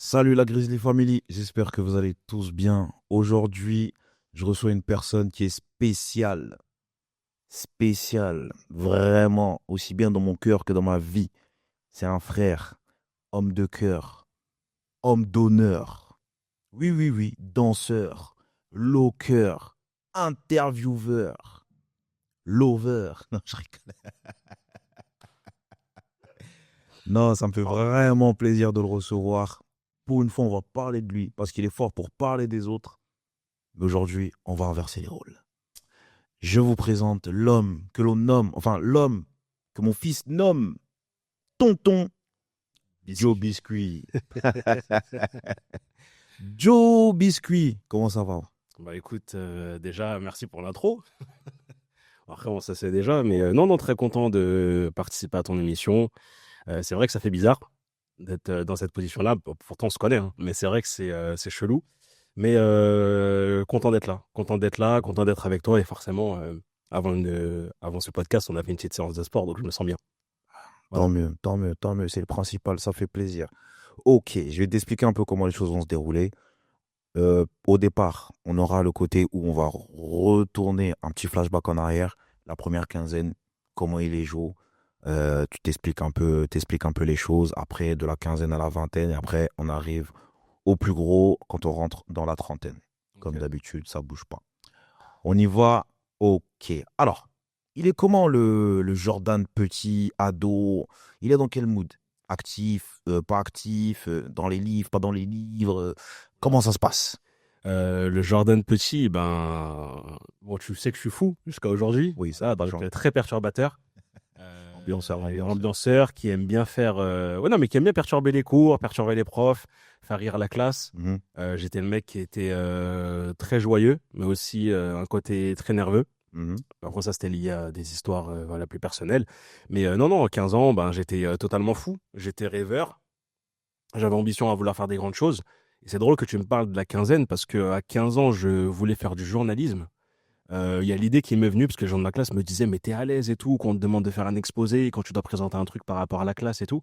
Salut la Grizzly Family, j'espère que vous allez tous bien. Aujourd'hui, je reçois une personne qui est spéciale, spéciale, vraiment, aussi bien dans mon cœur que dans ma vie. C'est un frère, homme de cœur, homme d'honneur. Oui, oui, oui, danseur, loqueur, intervieweur, lover. Non, je rigole. Non, ça me fait vraiment plaisir de le recevoir. Pour une fois, on va parler de lui parce qu'il est fort pour parler des autres. Mais aujourd'hui, on va inverser les rôles. Je vous présente l'homme que l'on nomme, enfin l'homme que mon fils nomme Tonton Joe Biscuit. Biscuit. Joe Biscuit, comment ça va? Bah écoute, déjà, merci pour l'intro. Après, on ça c'est déjà, mais non, non, très content de participer à ton émission. C'est vrai que ça fait bizarre d'être dans cette position-là. Pourtant, on se connaît, hein, mais c'est vrai que c'est chelou. Mais content d'être là, content d'être avec toi. Et forcément, avant ce podcast, on a fait une petite séance de sport, donc je me sens bien. Tant Voilà. mieux, tant mieux, tant mieux, c'est le principal, ça fait plaisir. Ok, je vais t'expliquer un peu comment les choses vont se dérouler. Au départ, on aura le côté où on va retourner un petit flashback en arrière, la première quinzaine, comment il est joue. Tu t'expliques un peu les choses. Après, de la quinzaine à la vingtaine, et après, on arrive au plus gros quand on rentre dans la trentaine. Comme Ok. d'habitude, ça bouge pas. On y va. Ok. Alors, il est comment le Jordan petit, ado? Il est dans quel mood? Actif, pas actif, dans les livres, pas dans les livres? Comment ça se passe? Le Jordan Petit, ben, bon, tu sais que je suis fou jusqu'à aujourd'hui. Oui, Ça, donc genre, très perturbateur. ambianceur, Et ambianceur. ambianceur qui aime bien faire, ouais, non, mais qui aime bien perturber les cours, perturber les profs, faire rire la classe. Mhm, J'étais le mec qui était très joyeux, mais aussi un côté très nerveux. mhm. Parfois, ça, c'était lié à des histoires voilà, plus personnelles. Mais non, non, à 15 ans, ben, j'étais totalement fou. J'étais rêveur. J'avais ambition à vouloir faire des grandes choses. Et c'est drôle que tu me parles de la quinzaine parce qu'à 15 ans, je voulais faire du journalisme. Il y a l'idée qui m'est venue parce que les gens de ma classe me disaient mais t'es à l'aise et tout, quand on te demande de faire un exposé, quand tu dois présenter un truc par rapport à la classe et tout.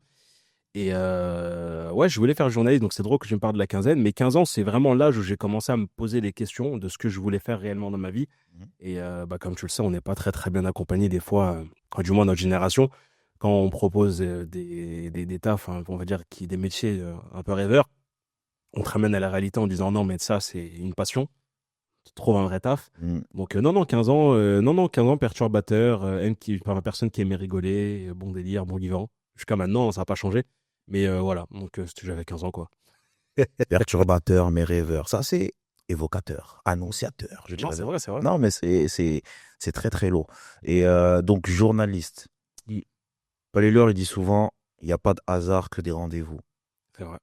Et ouais, je voulais faire journaliste, donc c'est drôle que je me parle de la quinzaine. Mais 15 ans, c'est vraiment l'âge où j'ai commencé à me poser des questions de ce que je voulais faire réellement dans ma vie. Mhm. Et bah, comme tu le sais, on n'est pas très très bien accompagné des fois, du moins notre génération, quand on propose des tafs, hein, on va dire, des métiers un peu rêveurs, on te ramène à la réalité en disant non, mais ça, c'est une passion, tu trouves un vrai taf. Mhm. Donc non, non, 15 ans, non, non, 15 ans, perturbateur, enfin, personne qui aimait rigoler, bon délire, bon vivant. Jusqu'à maintenant, ça n'a pas changé. Mais voilà, donc j'avais 15 ans, quoi. Perturbateur, mais rêveur. Ça, c'est évocateur, annonciateur, je Non, dirais c'est même. vrai, c'est vrai. Non, mais c'est très, très lourd. Et donc, journaliste. Paul Taylor, il dit souvent, il n'y a pas de hasard que des rendez-vous. C'est vrai.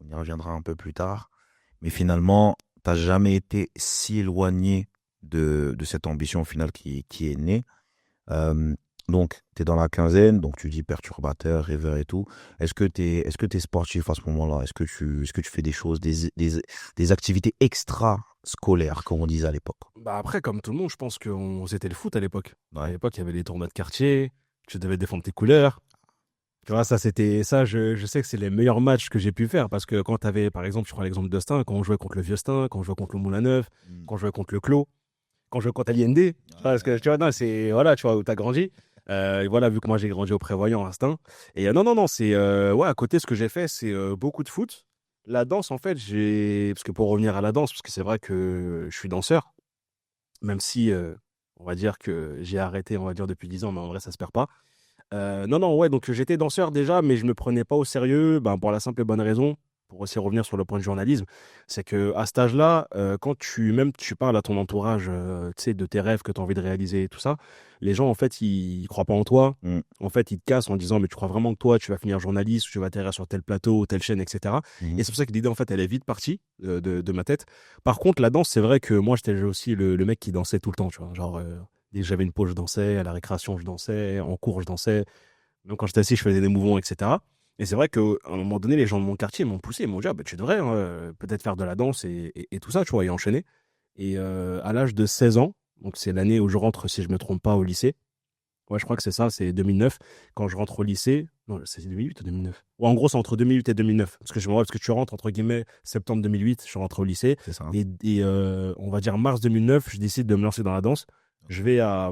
On y reviendra un peu plus tard. Mais finalement, tu n'as jamais été si éloigné de cette ambition finale qui est née. Euh, donc, tu es dans la quinzaine, donc tu dis perturbateur, rêveur et tout. Est-ce que tu es sportif à ce moment-là? Est-ce que tu fais des choses, des activités extra-scolaires, comme on disait à l'époque? Bah après, comme tout le monde, je pense qu'on c'était le foot à l'époque. À Ouais. l'époque, il y avait les tournois de quartier, tu devais défendre tes couleurs. Tu vois, ça, c'était ça, je sais que c'est les meilleurs matchs que j'ai pu faire parce que quand tu avais, par exemple, je prends l'exemple de Stein, quand on jouait contre le Vieux Stein, quand on jouait contre le Moulin Neuf, Mm. quand on jouait contre le Clos, quand je jouais contre Allende, parce que tu vois, non, c'est voilà, tu vois, où tu as grandi. Et voilà, vu que moi j'ai grandi au Prévoyant, Instinct. Et non, non, non, c'est ouais, à côté, ce que j'ai fait, c'est beaucoup de foot. La danse, en fait, parce que pour revenir à la danse, parce que c'est vrai que je suis danseur, même si on va dire que j'ai arrêté, on va dire, depuis 10 ans, mais en vrai, ça se perd pas. Non, non, ouais, donc j'étais danseur déjà, mais je me prenais pas au sérieux, ben, pour la simple et bonne raison, pour aussi revenir sur le point de journalisme, c'est que à cet âge-là, quand tu parles à ton entourage, tu sais, de tes rêves que tu as envie de réaliser et tout ça, les gens, en fait, ils croient pas en toi. Mm. En fait, ils te cassent en disant, mais tu crois vraiment que toi, tu vas finir journaliste, ou tu vas atterrir sur tel plateau, telle chaîne, etc. Mhm. Et c'est pour ça que l'idée, en fait, elle est vite partie de ma tête. Par contre, la danse, c'est vrai que moi, j'étais aussi le mec qui dansait tout le temps, tu vois. Genre, dès que j'avais une pause, je dansais, à la récréation, je dansais, en cours, je dansais. Même quand j'étais assis, je faisais des mouvements, etc. Et c'est vrai qu'à un moment donné, les gens de mon quartier m'ont poussé, ils m'ont dit, ah, bah, tu devrais hein, peut-être faire de la danse et tout ça, tu vois, et enchaîner. Et à l'âge de 16 ans, donc c'est l'année où je rentre, si je me trompe pas, au lycée, Ouais, je crois que c'est ça, c'est 2009. Quand je rentre au lycée, non, c'est 2008 ou 2009? Ouais, en gros, c'est entre 2008 et 2009. Parce que je me rappelle, parce que tu rentres, entre guillemets, septembre 2008, je suis rentré au lycée. C'est ça. Et on va dire mars 2009, je décide de me lancer dans la danse. Je vais à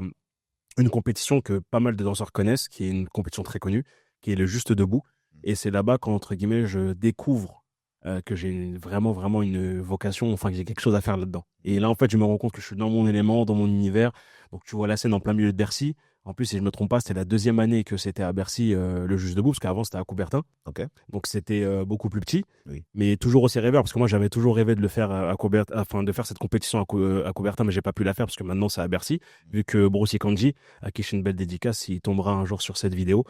une compétition que pas mal de danseurs connaissent, qui est une compétition très connue, qui est le Juste Debout. Et c'est là-bas qu'entre guillemets, je découvre que j'ai vraiment, vraiment une vocation, enfin que j'ai quelque chose à faire là-dedans. Et là, en fait, je me rends compte que je suis dans mon élément, dans mon univers. Donc, tu vois la scène en plein milieu de Bercy. En plus, si je ne me trompe pas, c'était la deuxième année que c'était à Bercy, le Juste Debout, parce qu'avant, c'était à Coubertin. Ok. Donc, c'était beaucoup plus petit, Oui. mais toujours aussi rêveur, parce que moi, j'avais toujours rêvé de le faire à Coubertin, enfin, de faire cette compétition à Coubertin, mais j'ai pas pu la faire parce que maintenant, c'est à Bercy, vu que Bruce Kanji, à qui je fais une belle dédicace, il tombera un jour sur cette vidéo,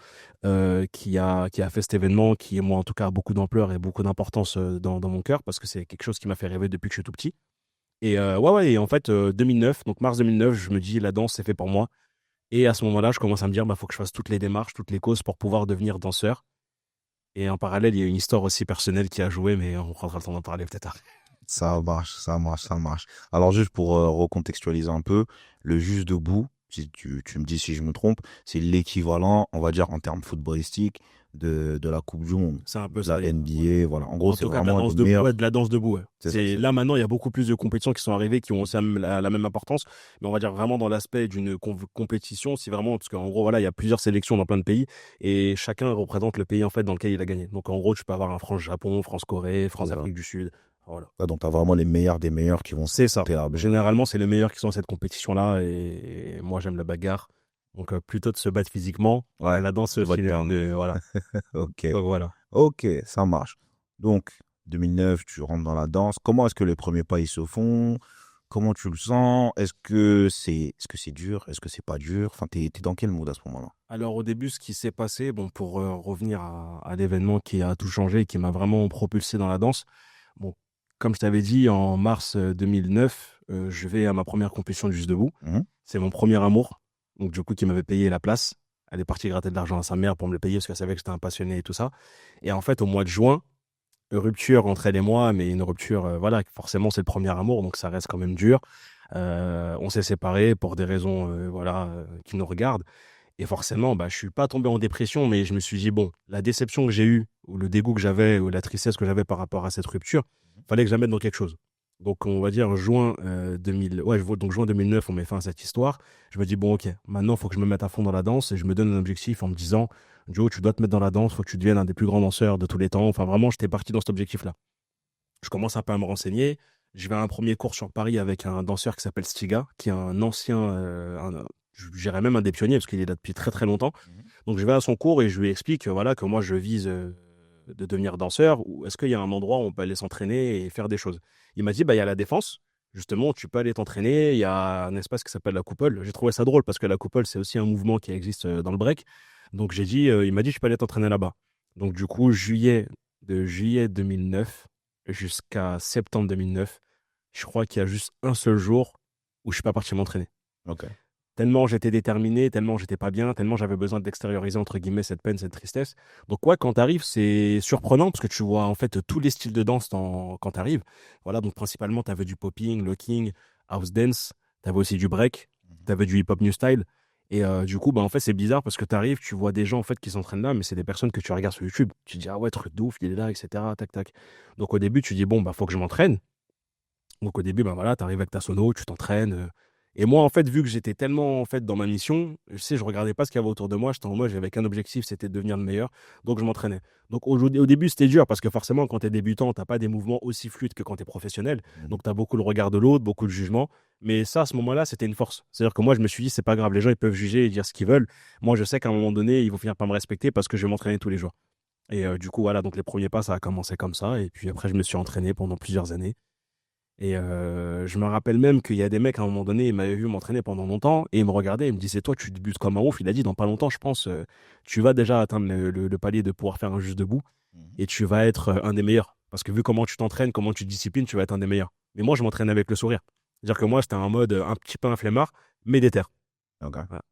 qui a fait cet événement, qui, moi, en tout cas, a beaucoup d'ampleur et beaucoup d'importance dans mon cœur, parce que c'est quelque chose qui m'a fait rêver depuis que je suis tout petit. Et ouais, et en fait, 2009, donc mars 2009, je me dis, la danse, c'est fait pour moi. Et à ce moment-là, je commence à me dire, bah, faut que je fasse toutes les démarches, toutes les causes pour pouvoir devenir danseur. Et en parallèle, il y a une histoire aussi personnelle qui a joué, mais on prendra le temps d'en parler peut-être après. Ça marche, ça marche, ça marche. Alors, juste pour recontextualiser un peu, le Juste Debout, si tu me dis si je me trompe, c'est l'équivalent, on va dire, en termes footballistiques, de la Coupe du Monde, C'est un peu de ça. la NBA. Voilà. En gros, En c'est tout cas, de la vraiment danse le debout. meilleur. Ouais, de la danse debout, ouais. C'est ça, Là, maintenant, il y a beaucoup plus de compétitions qui sont arrivées, qui ont aussi la même importance. Mais on va dire vraiment dans l'aspect d'une compétition, c'est vraiment, parce qu'en gros, voilà, il y a plusieurs sélections dans plein de pays et chacun représente le pays, en fait, dans lequel il a gagné. Donc, en gros, tu peux avoir un France-Japon, France-Corée, c'est ça. France-Afrique du Sud. Voilà. Ouais, donc, tu as vraiment les meilleurs des meilleurs qui vont se C'est ça. monter là. Généralement, c'est les meilleurs qui sont dans cette compétition-là et moi, j'aime la bagarre. Donc, plutôt de se battre physiquement, Ouais, la danse, tu vas te perdre. voilà. Ok, Donc, voilà. ok, ça marche. Donc, 2009, tu rentres dans la danse. Comment est-ce que les premiers pas ils se font? Comment tu le sens? Est-ce que c'est dur? Est-ce que c'est pas dur? Enfin, t'es dans quel mood à ce moment-là? Alors au début, ce qui s'est passé, bon, pour revenir à l'événement qui a tout changé et qui m'a vraiment propulsé dans la danse, bon, comme je t'avais dit, en mars 2009, je vais à ma première compétition du Juste Debout. Mhm. C'est mon premier amour, donc du coup, qui m'avait payé la place. Elle est partie gratter de l'argent à sa mère pour me le payer parce qu'elle savait que j'étais un passionné et tout ça. Et en fait, au mois de juin, rupture entre elle et moi, mais une rupture, voilà, forcément, c'est le premier amour, donc ça reste quand même dur. On s'est séparés pour des raisons, voilà, qui nous regardent. Et forcément, bah, je suis pas tombé en dépression, mais je me suis dit, bon, la déception que j'ai eue, ou le dégoût que j'avais, ou la tristesse que j'avais par rapport à cette rupture, fallait que je la mette dans quelque chose. Donc, on va dire juin 2000, ouais, donc juin 2009, on met fin à cette histoire. Je me dis, bon, ok, maintenant, il faut que je me mette à fond dans la danse et je me donne un objectif en me disant, Joe, tu dois te mettre dans la danse, il faut que tu deviennes un des plus grands danseurs de tous les temps. Enfin, vraiment, j'étais parti dans cet objectif-là. Je commence un peu à me renseigner. Je vais à un premier cours sur Paris avec un danseur qui s'appelle Stiga, qui est un ancien, je dirais même un des pionniers, parce qu'il est là depuis très très longtemps. Mhm. Donc je vais à son cours et je lui explique voilà, que moi je vise de devenir danseur, ou est-ce qu'il y a un endroit où on peut aller s'entraîner et faire des choses. Il m'a dit, bah, il y a la Défense, justement, tu peux aller t'entraîner, il y a un espace qui s'appelle la Coupole. J'ai trouvé ça drôle parce que la Coupole, c'est aussi un mouvement qui existe dans le break. Donc j'ai dit, il m'a dit, je peux aller t'entraîner là-bas. Donc du coup, de juillet 2009 jusqu'à septembre 2009, je crois qu'il y a juste un seul jour où je suis pas parti m'entraîner. Ok. Tellement j'étais déterminé, tellement j'étais pas bien, tellement j'avais besoin d'extérioriser entre guillemets cette peine, cette tristesse. Donc ouais, quand t'arrives, c'est surprenant parce que tu vois en fait tous les styles de danse quand t'arrives. Voilà, donc principalement t'avais du popping, locking, house dance, t'avais aussi du break, Mhm. t'avais du hip-hop new style. Et du coup, bah, en fait, c'est bizarre parce que t'arrives, tu vois des gens en fait qui s'entraînent là, mais c'est des personnes que tu regardes sur YouTube. Tu te dis, ah ouais, truc de ouf, il est là, etc. Tac, tac. Donc au début, tu dis, bon, bah faut que je m'entraîne. Donc au début, ben voilà, tu arrives avec ta sono, tu t'entraînes. Et moi, en fait, vu que j'étais tellement en fait dans ma mission, je sais, je regardais pas ce qu'il y avait autour de moi. J'étais en mode, j'avais qu'un objectif, c'était de devenir le meilleur. Donc je m'entraînais. Donc au début, c'était dur parce que forcément, quand tu es débutant, t'as pas des mouvements aussi fluides que quand tu es professionnel. Mhm. Donc tu as beaucoup le regard de l'autre, beaucoup le jugement. Mais ça, à ce moment-là, c'était une force. C'est-à-dire que moi, je me suis dit, c'est pas grave, les gens, ils peuvent juger et dire ce qu'ils veulent. Moi, je sais qu'à un moment donné, ils vont finir par me respecter parce que je vais m'entraîner tous les jours. Et du coup, voilà, donc les premiers pas, ça a commencé comme ça. Et puis après, je me suis entraîné pendant plusieurs années. Et je me rappelle même qu'il y a des mecs, à un moment donné, ils m'avaient vu m'entraîner pendant longtemps et ils me regardaient, ils me disaient, toi, tu débutes comme un ouf. Il a dit, dans pas longtemps, je pense, tu vas déjà atteindre le palier de pouvoir faire un juste debout Mhm. et tu vas être un des meilleurs. Parce que vu comment tu t'entraînes, comment tu te disciplines, tu vas être un des meilleurs. Mais moi, je m'entraîne avec le sourire. C'est-à-dire que moi, j'étais en mode un petit peu un flemmard, mais déter. Ok. Voilà.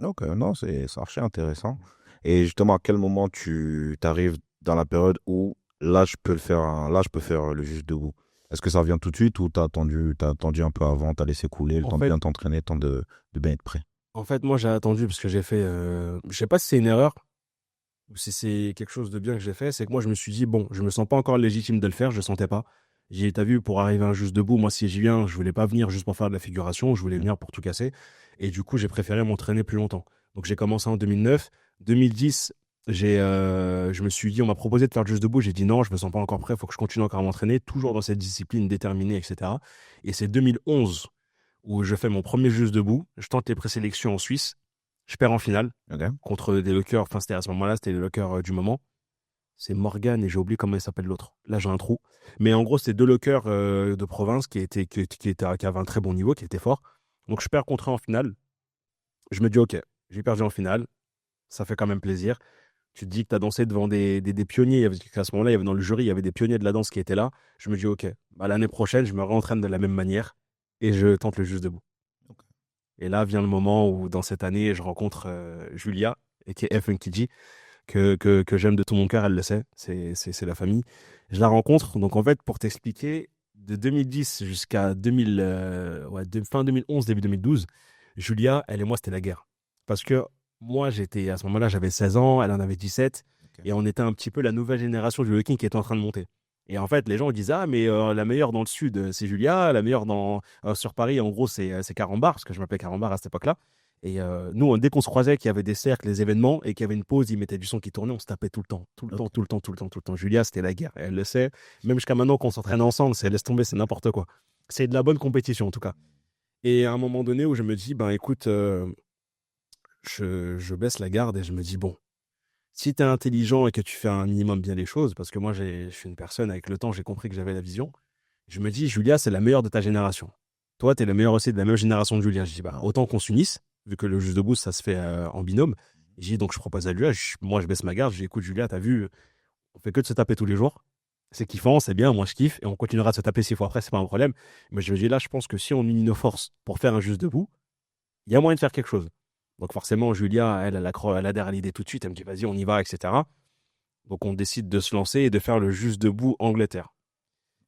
Ok, non, c'est archi intéressant. Et justement, à quel moment tu t'arrives dans la période où là, je peux le faire, là, je peux faire le Juste Debout? Est-ce que ça vient tout de suite ou t'as attendu un peu avant, t'as laissé couler le En temps de fait, bien t'entraîner, le temps de bien être prêt? En fait, moi, j'ai attendu parce que j'ai fait. Je sais pas si c'est une erreur ou si c'est quelque chose de bien que j'ai fait. C'est que moi, je me suis dit, bon, je me sens pas encore légitime de le faire. Je le sentais pas. T'as vu, pour arriver à un juste debout, moi, si j'y viens, je voulais pas venir juste pour faire de la figuration. Je voulais Mhm. venir pour tout casser. Et du coup, j'ai préféré m'entraîner plus longtemps. Donc, j'ai commencé en 2009. 2010, je me suis dit, on m'a proposé de faire le juste debout. J'ai dit non, je me sens pas encore prêt. Il faut que je continue encore à m'entraîner, toujours dans cette discipline déterminée, etc. Et c'est 2011 où je fais mon premier juste debout. Je tente les présélections en Suisse. Je perds en finale Ok. contre des lockers. Enfin, c'était à ce moment-là, c'était les lockers du moment. C'est Morgan et j'ai oublié comment il s'appelle l'autre. Là, j'ai un trou. Mais en gros, c'était deux lockers de province qui avaient un très bon niveau, qui étaient forts. Donc, je perds contre eux en finale. Je me dis, OK, j'ai perdu en finale. Ça fait quand même plaisir. Tu te dis que tu as dansé devant des pionniers. À ce moment-là, il y avait dans le jury, il y avait des pionniers de la danse qui étaient là. Je me dis, OK, bah, l'année prochaine, je me réentraîne de la même manière et je tente le juste debout. Ok. Et là vient le moment où, dans cette année, je rencontre Julia, et qui est Funky G, que j'aime de tout mon cœur, elle le sait, c'est la famille. Je la rencontre, donc en fait, pour t'expliquer, de 2010 jusqu'à 2000, fin 2011, début 2012, Julia, elle et moi, c'était la guerre. Parce que moi, à ce moment-là, j'avais 16 ans, elle en avait 17, Ok. et on était un petit peu la nouvelle génération du locking qui était en train de monter. Et en fait, les gens disent, ah, mais la meilleure dans le sud, c'est Julia, la meilleure sur Paris, en gros, c'est Carambar, parce que je m'appelais Carambar à cette époque-là. Et nous, dès qu'on se croisait, qu'il y avait des cercles, des événements, et qu'il y avait une pause, ils mettaient du son qui tournait, on se tapait tout le temps. Tout le temps, Ok. tout le temps, tout le temps, tout le temps. Julia, c'était la guerre. Et elle le sait. Même jusqu'à maintenant, qu'on s'entraîne ensemble, laisse tomber, c'est n'importe quoi. C'est de la bonne compétition, en tout cas. Et à un moment donné où je me dis, ben écoute, je baisse la garde et je me dis, bon, si tu es intelligent et que tu fais un minimum bien les choses, parce que moi, je suis une personne, avec le temps, j'ai compris que j'avais la vision. Je me dis, Julia, c'est la meilleure de ta génération. Toi, tu es le meilleur aussi de la même génération de Julia. Je dis, bah, autant qu'on s'unisse, vu que le juste debout, ça se fait en binôme. J'ai dit, donc je propose à Julia, moi je baisse ma garde, je dis, écoute Julia, t'as vu, on fait que de se taper tous les jours. C'est kiffant, c'est bien, moi je kiffe, et on continuera de se taper 6 fois après, c'est pas un problème. Mais je me dis, là, je pense que si on unit nos forces pour faire un juste debout, il y a moyen de faire quelque chose. Donc forcément, Julia, elle adhère à l'idée tout de suite, elle me dit, vas-y, on y va, etc. Donc on décide de se lancer et de faire le juste debout Angleterre.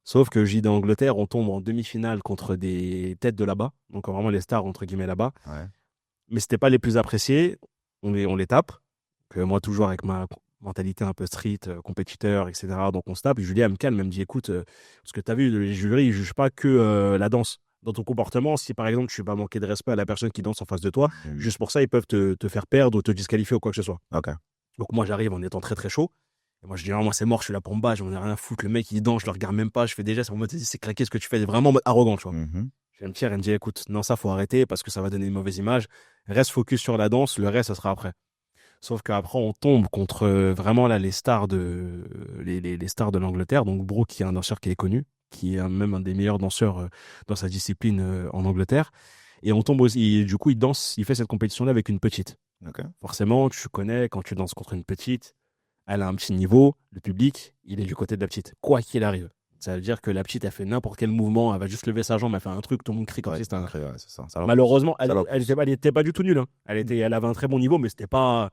Sauf que JD Angleterre, on tombe en demi-finale contre des têtes de là-bas, donc vraiment les stars entre guillemets là-bas. Ouais. Mais c'était pas les plus appréciés. On les tape. Que moi, toujours avec ma mentalité un peu street, compétiteur, etc. Donc on se tape. Et Julie, elle me calme, elle me dit, écoute, parce que tu as vu, les jurys, ils jugent pas que la danse. Dans ton comportement, si par exemple tu vas manquer de respect à la personne qui danse en face de toi, Mhm. juste pour ça, ils peuvent te faire perdre ou te disqualifier ou quoi que ce soit. Ok. Donc moi, j'arrive en étant très très chaud. Et moi, je dis, non, moi, c'est mort, je suis là pour me battre, j'en ai rien à foutre. Le mec, il danse, je le regarde même pas. Je fais déjà, c'est claqué ce que tu fais, vraiment en mode arrogant, tu vois. Mhm. Je vais me tirer, elle me dit, écoute, non, ça, faut arrêter parce que ça va donner une mauvaise image. Reste focus sur la danse, le reste, ça sera après. Sauf qu'après, on tombe contre vraiment là, les stars de l'Angleterre. Donc, Brooke, qui est un danseur qui est connu, qui est même un des meilleurs danseurs dans sa discipline en Angleterre. Et on tombe aussi, et du coup, il fait cette compétition-là avec une petite. Ok. Forcément, tu connais, quand tu danses contre une petite, elle a un petit niveau, le public, il est du côté de la petite, quoi qu'il arrive. Ça veut dire que la petite, elle fait n'importe quel mouvement, elle va juste lever sa jambe, elle fait un truc, tout le monde crie comme Ouais, si c'était un. ouais, c'est ça. Ça leur pousse. Malheureusement, Ça leur pousse. elle était pas du tout nulle, hein. Elle avait un très bon niveau, mais c'était pas.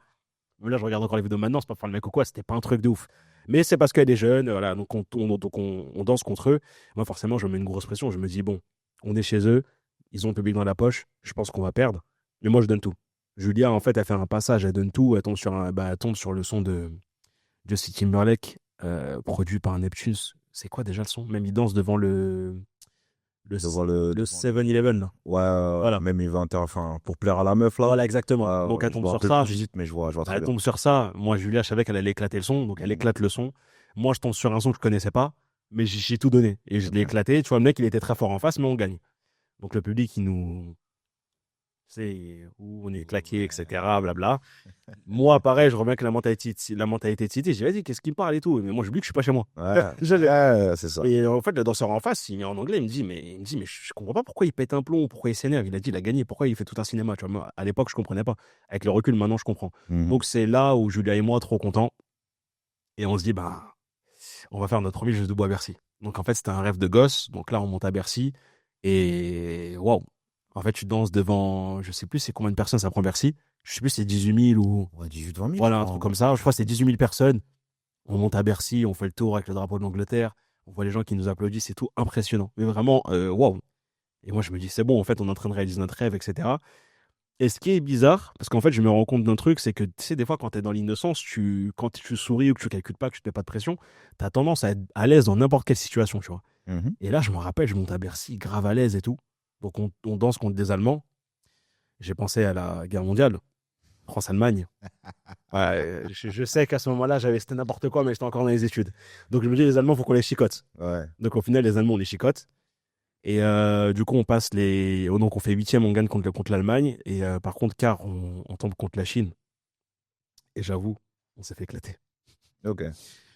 Même là, je regarde encore les vidéos maintenant, c'est pas pour le mec ou quoi, c'était pas un truc de ouf. Mais c'est parce qu'elle est jeune, voilà, donc on danse contre eux. Moi, forcément, je me mets une grosse pression. Je me dis, bon, on est chez eux, ils ont le public dans la poche, je pense qu'on va perdre. Mais moi, je donne tout. Julia, en fait, elle fait un passage, elle donne tout, elle tombe sur le son de Justin Timberlake, produit par Neptune. C'est quoi déjà le son? Même il danse devant le, Devant le 7-Eleven, là. Ouais, Voilà. même il va enfin, pour plaire à la meuf, là. Voilà, exactement. Ouais, Donc elle je tombe me sur rappelle ça. plus du titre, mais je vois très Elle bien. tombe sur ça. Moi, Julia, je savais qu'elle allait éclater le son. Donc elle éclate le son. Moi, je tombe sur un son que je connaissais pas. Mais j'ai tout donné. Et je l'ai Ok. éclaté. Tu vois, le mec, il était très fort en face, mais on gagne. Donc le public, il nous. C'est où on est claqué, etc. Blabla. Moi, pareil, je reviens avec la mentalité de City. Je dis, vas-y, qu'est-ce qu'il me parle et tout. Mais moi, j'oublie que je suis pas chez moi. Ouais, Je l'ai. ouais, c'est ça. Et en fait, le danseur en face, il est en anglais, il me dit, mais je comprends pas pourquoi il pète un plomb, pourquoi il s'énerve. Il a dit, il a gagné, pourquoi il fait tout un cinéma. Tu vois, moi, à l'époque, je comprenais pas. Avec le recul, maintenant, je comprends. Mhm. Donc, c'est là où Julia et moi, trop contents. Et on se dit, bah, on va faire notre premier jeu de bois à Bercy. Donc, en fait, c'était un rêve de gosse. Donc là, on monte à Bercy. Et waouh! En fait, tu danses devant, je sais plus c'est combien de personnes ça prend Bercy. Je sais plus si c'est 18 000 ou. Ouais, 18-20 000, je Voilà, un crois, truc en comme vrai. ça. Je crois que c'est 18 000 personnes. On monte à Bercy, on fait le tour avec le drapeau de l'Angleterre. On voit les gens qui nous applaudissent, c'est tout impressionnant. Mais vraiment, waouh! Et moi, je me dis, c'est bon, en fait, on est en train de réaliser notre rêve, etc. Et ce qui est bizarre, parce qu'en fait, je me rends compte d'un truc, c'est que, tu sais, des fois, quand tu es dans l'innocence, quand tu souris ou que tu calcules pas, que tu te mets pas de pression, tu as tendance à être à l'aise dans n'importe quelle situation, tu vois. Mhm. Et là, je me rappelle, je monte à Bercy, grave à l'aise et tout. Donc, on danse contre des Allemands. J'ai pensé à la guerre mondiale, France-Allemagne. Ouais, je sais qu'à ce moment-là, c'était n'importe quoi, mais j'étais encore dans les études. Donc, je me dis, les Allemands, il faut qu'on les chicote. Ouais. Donc, au final, les Allemands, on les chicote. Et du coup, on passe les. Donc, on fait huitième, on gagne contre l'Allemagne. Et par contre, quart, on tombe contre la Chine. Et j'avoue, on s'est fait éclater. Ok.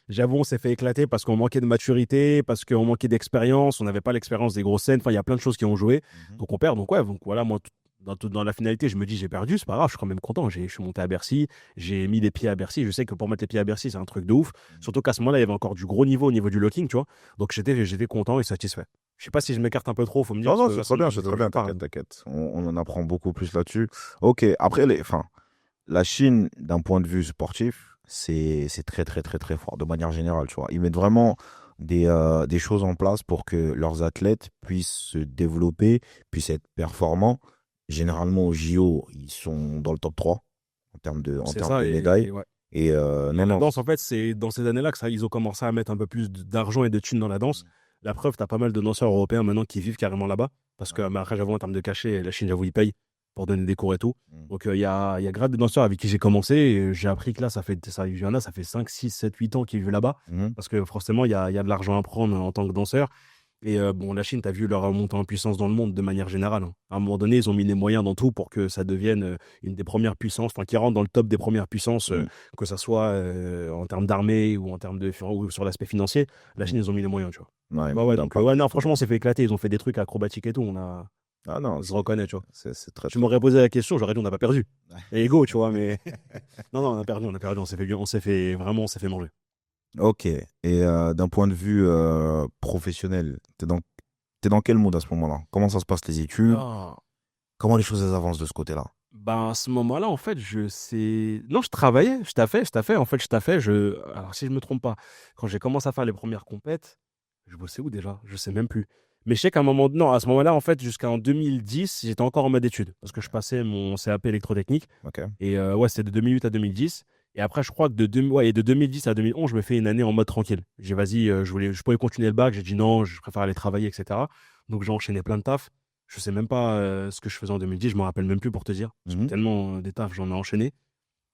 J'avoue, on s'est fait éclater parce qu'on manquait de maturité, parce qu'on manquait d'expérience, on n'avait pas l'expérience des grosses scènes. Enfin, il y a plein de choses qui ont joué. Mhm. Donc, on perd. Donc, ouais, donc voilà, moi, dans la finalité, je me dis, j'ai perdu, c'est pas grave, je suis quand même content. Je suis monté à Bercy, j'ai mis les pieds à Bercy. Je sais que pour mettre les pieds à Bercy, c'est un truc de ouf. Surtout qu'à ce moment-là, il y avait encore du gros niveau au niveau du locking, tu vois. Donc, j'étais content et satisfait. Je sais pas si je m'écarte un peu trop, faut me dire. Non, non, Parce que c'est très bien, t'inquiète, t'inquiète. On en apprend beaucoup plus là-dessus. Ok, après, enfin, la Chine, d'un point de vue sportif, c'est très, très, très, très fort, de manière générale, tu vois. Ils mettent vraiment des choses en place pour que leurs athlètes puissent se développer, puissent être performants. Généralement, au JO, ils sont dans le top 3 en C'est termes ça, de médailles. et ouais. Et Et non, la non. danse, en fait, c'est dans ces années-là que ils ont commencé à mettre un peu plus d'argent et de thunes dans la danse. La preuve, tu as pas mal de danseurs européens maintenant qui vivent carrément là-bas. Parce que, mais après, j'avoue, en termes de cachet, la Chine, j'avoue, ils payent pour donner des cours et tout. Mm. Donc, il y a grave des danseurs avec qui j'ai commencé. Et j'ai appris que là, il y en a, ça fait 5, 6, 7, 8 ans qu'ils vivent là-bas. Mhm. Parce que forcément, il y a de l'argent à prendre en tant que danseur. Et bon, la Chine, tu as vu leur montée en puissance dans le monde de manière générale, hein. À un moment donné, ils ont mis les moyens dans tout pour que ça devienne une des premières puissances, enfin, qui rentre dans le top des premières puissances, Mm. que ça soit en termes d'armée ou en termes ou sur l'aspect financier. La Chine, Mm. ils ont mis les moyens, tu vois. Ouais, Bah ouais, d'un donc, pas. ouais, non, franchement, on s'est fait éclater. Ils ont fait des trucs acrobatiques et tout. Ah non, Je reconnais, tu vois. c'est très, Tu très. m'aurais posé la question, j'aurais dit, on n'a pas perdu. Ouais. Et ego, tu vois, mais. Non, non, on a perdu, on s'est fait bien, vraiment, on s'est fait manger. Ok. Et d'un point de vue professionnel, t'es dans quel monde à ce moment-là? Comment ça se passe les études? Ah. Comment les choses elles avancent de ce côté-là? Ben, à ce moment-là, en fait, je sais. Non, je travaillais, je taffais. En fait, je taffais. Alors, si je me trompe pas, quand j'ai commencé à faire les premières compètes, je bossais où déjà? Je sais même plus. Mais je sais qu'à un moment. Non, à ce moment-là, en fait, jusqu'en 2010, j'étais encore en mode études. Parce que je passais mon CAP électrotechnique. Ok. Et ouais, c'était de 2008 à 2010. Et après, je crois que ouais, et de 2010 à 2011, je me fais une année en mode tranquille. Vas-y, je pouvais continuer le bac. J'ai dit non, je préfère aller travailler, etc. Donc, j'ai enchaîné plein de tafs. Je sais même pas ce que je faisais en 2010, je me rappelle même plus pour te dire. Parce que Mhm. tellement des tafs, j'en ai enchaîné.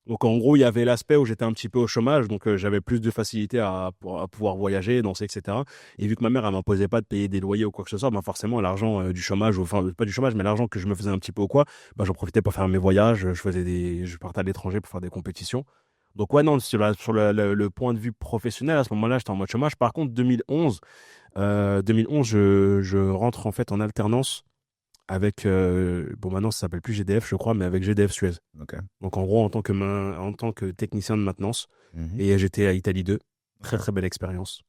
Donc en gros, il y avait l'aspect où j'étais un petit peu au chômage, donc j'avais plus de facilité à pouvoir voyager, danser, etc. Et vu que ma mère, elle m'imposait pas de payer des loyers ou quoi que ce soit, ben forcément, l'argent du chômage, enfin pas du chômage, mais l'argent que je me faisais un petit peu ou quoi, ben, j'en profitais pour faire mes voyages, je partais à l'étranger pour faire des compétitions. Donc ouais, non, sur le point de vue professionnel, à ce moment-là, j'étais en mode chômage. Par contre, 2011, je rentre en fait en alternance avec, bon maintenant ça s'appelle plus GDF je crois, mais avec GDF Suez. Ok. Donc en gros en tant que technicien de maintenance, Mhm. et j'étais à Italie 2. Très Ok. très belle expérience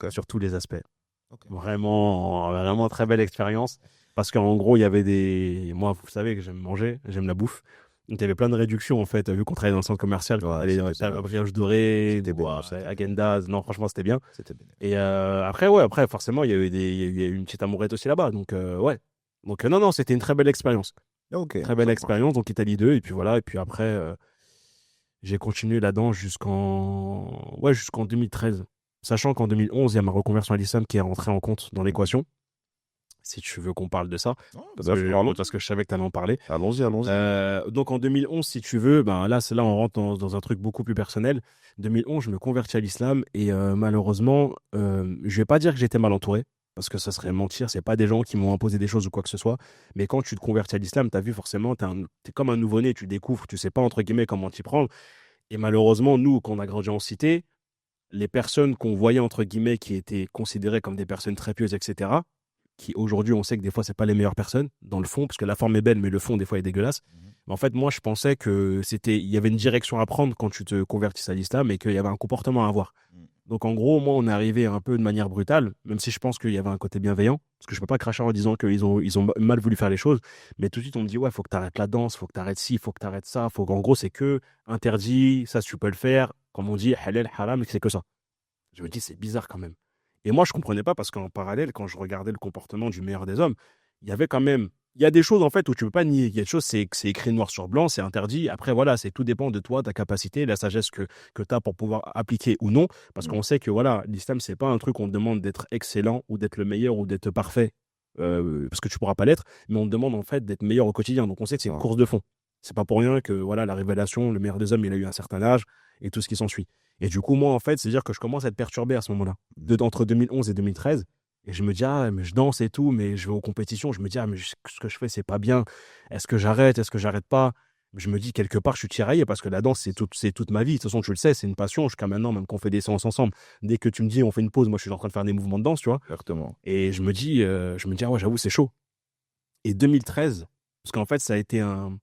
Ok. sur tous les aspects. Ok. Vraiment, vraiment très belle expérience. Parce qu'en gros, il y avait moi, vous savez que j'aime manger, j'aime la bouffe. Donc il y avait plein de réductions en fait, vu qu'on travaillait dans le centre commercial, qu'on Ouais, allait dans les c'était tables à brioche dorée, c'était ouah, bénéfique. Häagen-Dazs. Non, franchement, c'était bien. C'était bénéfique. Et après, ouais, après, forcément, il y a eu une petite amourette aussi là-bas. Donc, ouais. Donc, non, non, c'était une très belle expérience. Ok, Très belle ça marche. expérience. Donc, Italie 2. Et puis voilà. Et puis après, j'ai continué là-dedans jusqu'en 2013. Sachant qu'en 2011, il y a ma reconversion à l'islam qui est rentrée en compte dans Mhm. l'équation. Si tu veux qu'on parle de ça. Oh, Parce bien sûr, que, allons-y. parce que je savais que tu allais en parler. Allons-y, allons-y. Donc en 2011, si tu veux, ben là on rentre dans un truc beaucoup plus personnel. 2011, je me convertis à l'islam et malheureusement, je vais pas dire que j'étais mal entouré parce que ça serait mentir. C'est pas des gens qui m'ont imposé des choses ou quoi que ce soit. Mais quand tu te convertis à l'islam, tu as vu forcément, t'es comme un nouveau-né, tu découvres, tu sais pas entre guillemets comment t'y prendre. Et malheureusement, nous, quand on a grandi en cité, les personnes qu'on voyait entre guillemets qui étaient considérées comme des personnes très pieuses, etc., qui aujourd'hui on sait que des fois c'est pas les meilleures personnes dans le fond parce que la forme est belle mais le fond des fois est dégueulasse. Mhm. Mais en fait moi je pensais que il y avait une direction à prendre quand tu te convertis à l'islam et qu'il y avait un comportement à avoir. Mhm. Donc en gros moi on est arrivé un peu de manière brutale, même si je pense qu'il y avait un côté bienveillant parce que je peux pas cracher en disant qu'ils ont mal voulu faire les choses, mais tout de suite on me dit ouais faut que tu arrêtes la danse, faut que tu arrêtes ci, faut que tu arrêtes ça, faut qu'en gros c'est que interdit, ça tu peux le faire, comme on dit halal haram, c'est que ça. Je me dis, c'est bizarre quand même. Et moi, je comprenais pas parce qu'en parallèle, quand je regardais le comportement du meilleur des hommes, il y avait quand même, il y a des choses en fait où tu peux pas nier. Il y a des choses, c'est écrit noir sur blanc, c'est interdit. Après, voilà, c'est tout dépend de toi, ta capacité, la sagesse que tu as pour pouvoir appliquer ou non. Parce qu'on sait que voilà, l'islam, c'est pas un truc où on te demande d'être excellent ou d'être le meilleur ou d'être parfait, parce que tu pourras pas l'être, mais on te demande en fait d'être meilleur au quotidien. Donc on sait que c'est une course de fond. C'est pas pour rien que voilà, la révélation, le meilleur des hommes, il a eu un certain âge et tout ce qui s'ensuit. Et du coup, moi, en fait, c'est-à-dire que je commence à être perturbé à ce moment-là, entre 2011 et 2013. Et je me dis, ah, mais je danse et tout, mais je vais aux compétitions. Je me dis, ah, mais ce que je fais, c'est pas bien. Est-ce que j'arrête? Est-ce que j'arrête pas? Je me dis, quelque part, je suis tiraillé parce que la danse, c'est toute ma vie. De toute façon, tu le sais, c'est une passion. Jusqu'à maintenant, même qu'on fait des séances ensemble, dès que tu me dis, on fait une pause, moi, je suis en train de faire des mouvements de danse, tu vois. Exactement. Et je me dis, ah ouais, j'avoue, c'est chaud. Et 2013, parce qu'en fait, ça a été un.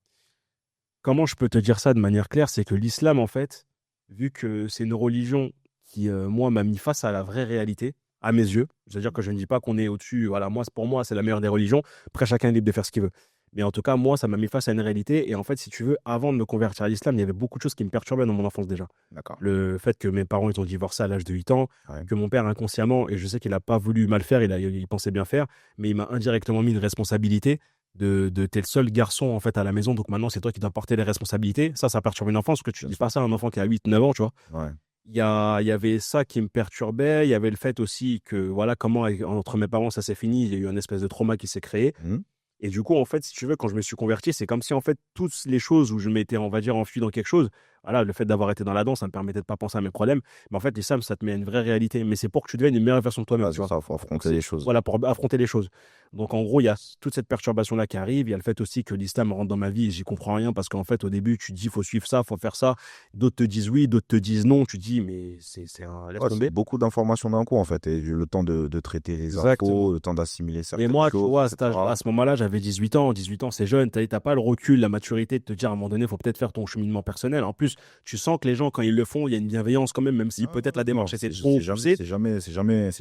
Comment je peux te dire ça de manière claire? C'est que l'islam, en fait, vu que c'est une religion qui, moi, m'a mis face à la vraie réalité, à mes yeux. C'est-à-dire que je ne dis pas qu'on est au-dessus. Voilà, moi, pour moi, c'est la meilleure des religions. Après, chacun est libre de faire ce qu'il veut. Mais en tout cas, moi, ça m'a mis face à une réalité. Et en fait, si tu veux, avant de me convertir à l'islam, il y avait beaucoup de choses qui me perturbaient dans mon enfance déjà. D'accord. Le fait que mes parents ils ont divorcé à l'âge de 8 ans, Ouais. que mon père inconsciemment, et je sais qu'il n'a pas voulu mal faire, il pensait bien faire, mais il m'a indirectement mis une responsabilité de t'es le seul garçon en fait à la maison, donc maintenant c'est toi qui dois porter les responsabilités. Ça perturbe une enfance, parce que tu dis pas ça à un enfant qui a 8 9 ans, tu vois. Ouais. Il y avait ça qui me perturbait. Il y avait le fait aussi que, voilà, comment entre mes parents ça s'est fini. Il y a eu un espèce de trauma qui s'est créé. Mhm. Et du coup, en fait, si tu veux, quand je me suis converti, c'est comme si, en fait, toutes les choses où je m'étais, on va dire, enfui dans quelque chose, voilà, le fait d'avoir été dans la danse, ça me permettait de pas penser à mes problèmes. Mais en fait, l'islam, ça te met à une vraie réalité. Mais c'est pour que tu deviennes une meilleure version de toi-même, Ah, tu c'est vois. ça, faut affronter les choses. Voilà, pour affronter les choses. Donc, en gros, il y a toute cette perturbation-là qui arrive. Il y a le fait aussi que l'islam rentre dans ma vie et j'y comprends rien parce qu'en fait, au début, tu te dis, il faut suivre ça, il faut faire ça. D'autres te disent oui, d'autres te disent non. Tu te dis, mais c'est un. Laisse Ouais, tomber. c'est beaucoup d'informations d'un coup, en fait. Et j'ai eu le temps de traiter les Exactement. infos, le temps d'assimiler Mais certaines moi, tu choses, vois, etc. à ce moment-là, j'avais 18 ans. 18 ans, c'est jeune. T'as pas le recul, la maturité de te dire à un moment donné, il faut peut-être faire ton cheminement personnel. En plus, tu sens que les gens, quand ils le font, il y a une bienveillance quand même si peut-être la démarche était trop poussée. C'est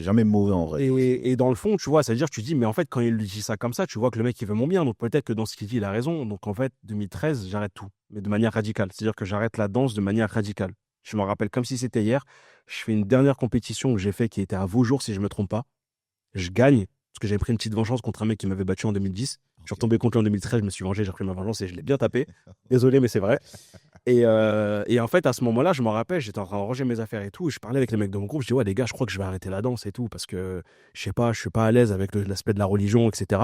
jamais mauvais, en vrai. Et dans le fond, tu vois, c'est-à-dire, tu dis, mais en fait, quand il dit ça comme ça, tu vois que le mec, il veut mon bien. Donc peut-être que dans ce qu'il dit, il a raison. Donc en fait, 2013, j'arrête tout, mais de manière radicale. C'est-à-dire que j'arrête la danse de manière radicale. Je me rappelle comme si c'était hier. Je fais une dernière compétition que j'ai fait qui était à Vaujours, si je me trompe pas. Je gagne, parce que j'avais pris une petite vengeance contre un mec qui m'avait battu en 2010. Je suis retombé contre lui en 2013, je me suis vengé, j'ai repris ma vengeance et je l'ai bien tapé. Désolé, mais c'est vrai. Et en fait, à ce moment-là, je me rappelle, j'étais en train de ranger mes affaires et tout. Et je parlais avec les mecs de mon groupe. Je dis, ouais, les gars, je crois que je vais arrêter la danse et tout parce que je sais pas, je suis pas à l'aise avec l'aspect de la religion, etc.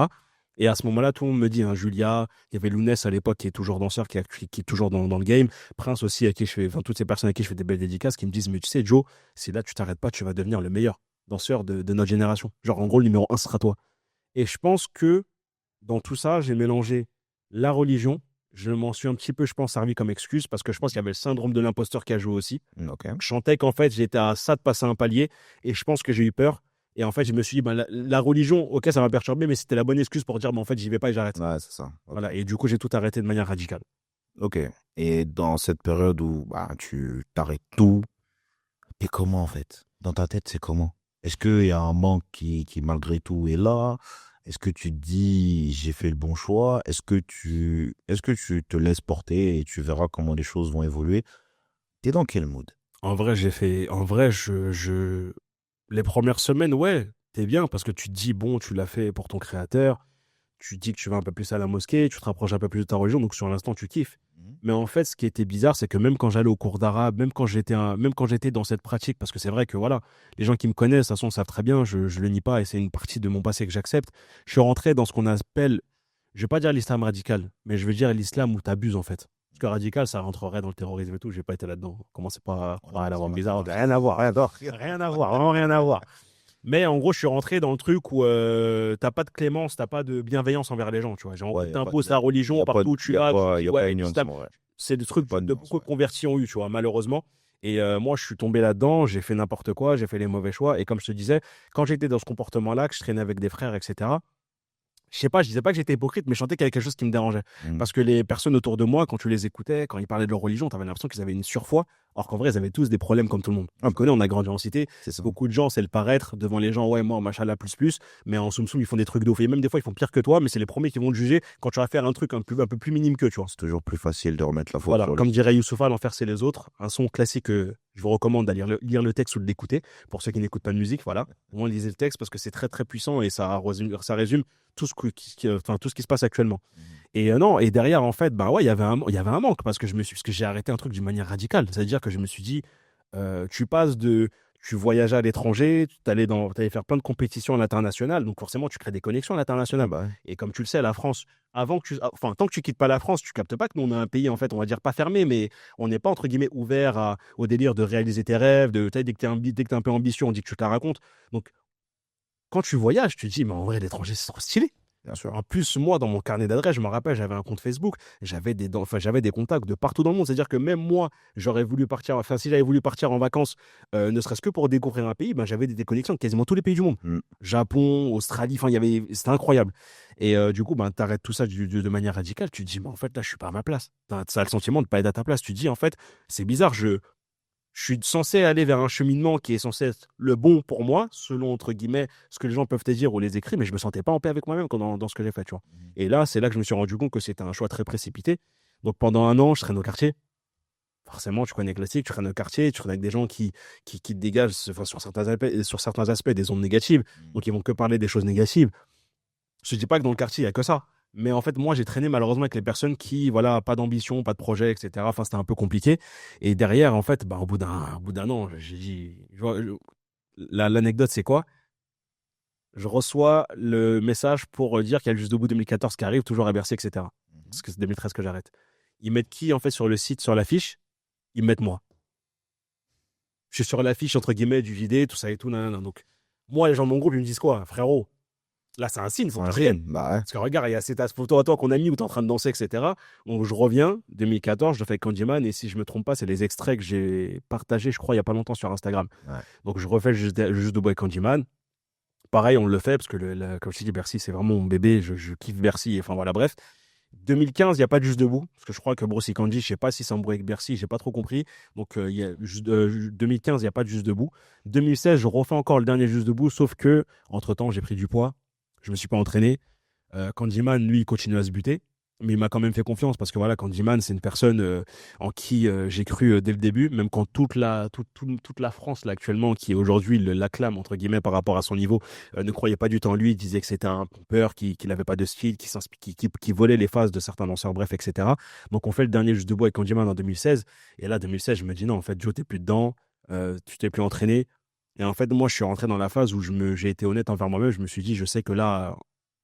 Et à ce moment-là, tout le monde me dit, hein, Julia, il y avait Lounès à l'époque qui est toujours danseur, qui est toujours dans le game. Prince aussi, à qui je fais, enfin, toutes ces personnes à qui je fais des belles dédicaces, qui me disent, mais tu sais, Joe, si là tu t'arrêtes pas, tu vas devenir le meilleur danseur de notre génération. Genre, en gros, le numéro 1 sera toi. Et je pense que dans tout ça, j'ai mélangé la religion. Je m'en suis un petit peu, je pense, servi comme excuse parce que je pense qu'il y avait le syndrome de l'imposteur qui a joué aussi. Ok. Je sentais qu'en fait, j'étais à ça de passer un palier et je pense que j'ai eu peur. Et en fait, je me suis dit, ben, la religion, ok, ça m'a perturbé, mais c'était la bonne excuse pour dire, ben, en fait, j'y vais pas et j'arrête. Ouais, c'est ça. Ok. Voilà. Et du coup, j'ai tout arrêté de manière radicale. Ok. Et dans cette période où bah, tu t'arrêtes tout, t'es comment, en fait? Dans ta tête, c'est comment? Est-ce qu'il y a un manque qui, malgré tout, est là? Est-ce que tu te dis, j'ai fait le bon choix? Est-ce que tu te laisses porter et tu verras comment les choses vont évoluer? T'es dans quel mood? En vrai, les premières semaines, ouais, t'es bien parce que tu te dis, bon, tu l'as fait pour ton créateur. Tu te dis que tu vas un peu plus à la mosquée, tu te rapproches un peu plus de ta religion, donc sur l'instant, tu kiffes. Mais en fait, ce qui était bizarre, c'est que même quand j'allais au cours d'arabe, même quand j'étais dans cette pratique, parce que c'est vrai que voilà, les gens qui me connaissent, de toute façon, savent très bien, je le nie pas et c'est une partie de mon passé que j'accepte. Je suis rentré dans ce qu'on appelle, je vais pas dire l'islam radical, mais je veux dire l'islam où tu abuses en fait. Parce que radical, ça rentrerait dans le terrorisme et tout, j'ai pas été là-dedans. Commencez pas à croire à la bizarre, rien à voir, rien à voir, vraiment rien à voir. Mais en gros, je suis rentré dans le truc où t'as pas de clémence, t'as pas de bienveillance envers les gens, tu vois. Genre, Ouais, t'imposes ta religion partout où tu vas. Il n'y a pas une nuance, ouais. C'est des trucs Pas de de nuance, beaucoup de ouais. convertis ont eu, tu vois, malheureusement. Et moi, je suis tombé là-dedans, j'ai fait n'importe quoi, j'ai fait les mauvais choix. Et comme je te disais, quand j'étais dans ce comportement-là, que je traînais avec des frères, etc., je sais pas, je disais pas que j'étais hypocrite, mais je sentais qu'il y avait quelque chose qui me dérangeait. Parce que les personnes autour de moi, quand tu les écoutais, quand ils parlaient de leur religion, tu avais l'impression qu'ils avaient une surfoi, alors qu'en vrai, ils avaient tous des problèmes comme tout le monde. On connaît, on a grandi en cité. C'est ça. Beaucoup de gens, c'est le paraître devant les gens, ouais, moi, machallah, plus, mais en soum soum, ils font des trucs de ouf. Et même des fois, ils font pire que toi, mais c'est les premiers qui vont te juger quand tu vas faire un truc un peu plus minime que tu vois. C'est toujours plus facile de remettre la faute Voilà, sur comme lui. dirait Youssoupha, l'enfer, c'est les autres. Un son classique que Je vous recommande d'aller lire le texte ou de l'écouter. Pour ceux qui n'écoutent pas de musique, voilà. Au moins, lisez le texte parce que c'est très, très puissant et ça résume tout tout ce qui se passe actuellement. Et non, et derrière, en fait, bah ouais, il y avait un manque parce que parce que j'ai arrêté un truc d'une manière radicale. C'est-à-dire que je me suis dit, tu passes de, tu voyageais à l'étranger, tu allais faire plein de compétitions à l'international, donc forcément, tu crées des connexions à Ah l'international. bah ouais. Et comme tu le sais, la France, tant que tu quittes pas la France, tu captes pas que nous, on a un pays, en fait, on va dire pas fermé, mais on n'est pas, entre guillemets, ouvert au délire de réaliser tes rêves, tu sais, dès que t'es un peu ambitieux, on dit que tu te la racontes. Donc, quand tu voyages, tu te dis, mais en vrai, l'étranger, c'est trop stylé. Bien sûr. En plus, moi, dans mon carnet d'adresses, je me rappelle, j'avais un compte Facebook, j'avais des contacts de partout dans le monde. C'est-à-dire que même moi, j'aurais voulu partir, enfin, si j'avais voulu partir en vacances, ne serait-ce que pour découvrir un pays, ben, j'avais des connexions avec quasiment tous les pays du monde. Mm. Japon, Australie, enfin, c'était incroyable. Et du coup, ben, tu arrêtes tout ça de manière radicale. Tu te dis, mais en fait, là, je suis pas à ma place. Tu as le sentiment de pas être à ta place. Tu te dis, en fait, c'est bizarre, je suis censé aller vers un cheminement qui est censé être le bon pour moi, selon, entre guillemets, ce que les gens peuvent te dire ou les écrits, mais je me sentais pas en paix avec moi-même dans ce que j'ai fait, tu vois. Et là, c'est là que je me suis rendu compte que c'était un choix très précipité. Donc pendant un an, je traîne au quartier. Forcément, tu connais le classique, tu traînes au quartier, tu traînes avec des gens qui te dégagent enfin, sur certains aspects des ondes négatives, donc ils vont que parler des choses négatives. Je ne dis pas que dans le quartier, il n'y a que ça. Mais en fait, moi, j'ai traîné malheureusement avec les personnes qui, voilà, pas d'ambition, pas de projet, etc. Enfin, c'était un peu compliqué. Et derrière, en fait, bah, au bout d'un an, j'ai dit, l'anecdote, c'est quoi? Je reçois le message pour dire qu'il y a le Juste Debout 2014 qui arrive, toujours à Bercy, etc. Parce que c'est 2013 que j'arrête. Ils mettent qui, en fait, sur le site, sur l'affiche? Ils mettent moi. Je suis sur l'affiche, entre guillemets, du JD, tout ça et tout. Nanana. Donc, moi, les gens de mon groupe, ils me disent quoi? Frérot, là, c'est un signe, faut que Un tu signe, reviennes. bah ouais. Parce que regarde, il y a cette photo à toi qu'on a mis où tu es en train de danser, etc. Donc je reviens, 2014, je le fais avec Candyman, et si je me trompe pas, c'est les extraits que j'ai partagés, je crois, il y a pas longtemps sur Instagram. Ouais. Donc je refais le Juste Debout avec Candyman. Pareil, on le fait, parce que comme je te dis, Bercy, c'est vraiment mon bébé, je kiffe Bercy, enfin voilà, bref. 2015, il n'y a pas de Juste Debout, parce que je crois que Brossy Candy, je sais pas si c'est embrouillé avec Bercy, j'ai pas trop compris. Donc 2015, il n'y a pas de Juste Debout. 2016, je refais encore le dernier Juste Debout, sauf que, entre-temps, j'ai pris du poids, je me suis pas entraîné. Candyman, lui, il continue à se buter, mais il m'a quand même fait confiance parce que voilà, Candyman, c'est une personne en qui j'ai cru dès le début, même quand toute la France, là, actuellement, qui aujourd'hui l'acclame, entre guillemets, par rapport à son niveau, ne croyait pas du tout en lui, disait que c'était un pompeur, qui n'avait pas de style, qui volait les phases de certains danseurs, bref, etc. Donc, on fait le dernier Juste Debout avec Candyman en 2016. Et là, 2016, je me dis non, en fait, Joe, t'es plus dedans, tu t'es plus entraîné. Et en fait, moi, je suis rentré dans la phase où j'ai été honnête envers moi-même. Je me suis dit, je sais que là,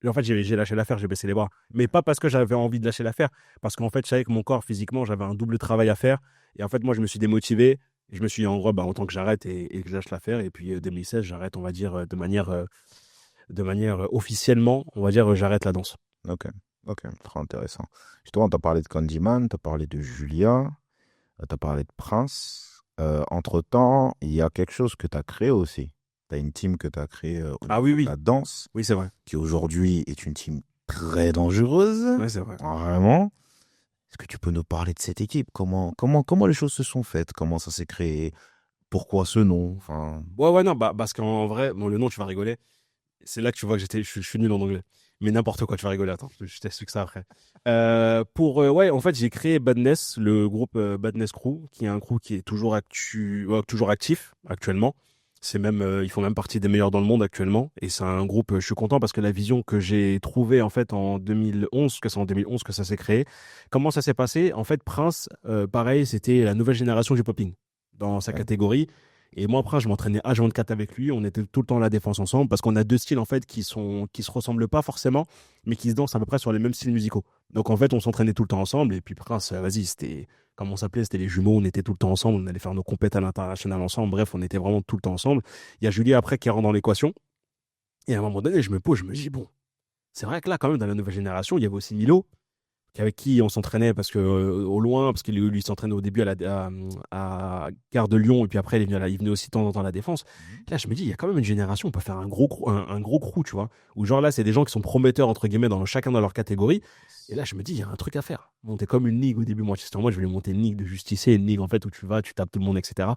en fait, j'ai lâché l'affaire, j'ai baissé les bras. Mais pas parce que j'avais envie de lâcher l'affaire, parce qu'en fait, je savais que mon corps, physiquement, j'avais un double travail à faire. Et en fait, moi, je me suis démotivé. Et je me suis dit, en gros, bah, autant que j'arrête et que je lâche l'affaire. Et puis, 2016, j'arrête, on va dire, de manière officiellement, on va dire, j'arrête la danse. Ok, ok, très intéressant. Justement, tu as parlé de Candyman, tu as parlé de Julia, tu as parlé de Prince. Entre-temps, il y a quelque chose que tu as créé aussi. Tu as une team que tu as créée au Ah oui, niveau de oui. la danse, Oui, c'est vrai. qui aujourd'hui est une team très dangereuse. Ouais, c'est vrai. Vraiment. Est-ce que tu peux nous parler de cette équipe? Comment les choses se sont faites? Comment ça s'est créé? Pourquoi ce nom? Enfin, Ouais, ouais, non, bah, parce qu'en vrai, bon, le nom, tu vas rigoler. C'est là que tu vois que je suis nul en anglais. Mais n'importe quoi, tu vas rigoler. Attends, je t'explique ça après. Ouais, en fait, j'ai créé Badness, le groupe Badness Crew, qui est un crew qui est toujours actif actuellement. Ils font même partie des meilleurs dans le monde actuellement. Et c'est un groupe, je suis content parce que la vision que j'ai trouvée en fait en 2011, que c'est en 2011 que ça s'est créé. Comment ça s'est passé? En fait, Prince, pareil, c'était la nouvelle génération du popping dans sa ouais. catégorie. Et moi, après, je m'entraînais H24 avec lui. On était tout le temps à la défense ensemble parce qu'on a deux styles en fait qui se ressemblent pas forcément, mais qui se dansent à peu près sur les mêmes styles musicaux. Donc en fait, on s'entraînait tout le temps ensemble. Et puis Prince, vas-y, c'était comment on s'appelait? C'était les jumeaux. On était tout le temps ensemble. On allait faire nos compètes à l'international ensemble. Bref, on était vraiment tout le temps ensemble. Il y a Julie après qui rentre dans l'équation. Et à un moment donné, je me pose, je me dis bon, c'est vrai que là, quand même, dans la nouvelle génération, il y avait aussi Milo avec qui on s'entraînait parce que au loin, parce qu'il lui s'entraînait au début à Gare de Lyon et puis après il venait aussi de temps en temps à la Défense. Là, je me dis, il y a quand même une génération, on peut faire un gros crew, tu vois. Où genre là, c'est des gens qui sont prometteurs entre guillemets chacun dans leur catégorie. Et là, je me dis, il y a un truc à faire. Monter comme une ligue au début, moi, je voulais monter une ligue de justiciers, une ligue en fait où tu vas, tu tapes tout le monde, etc.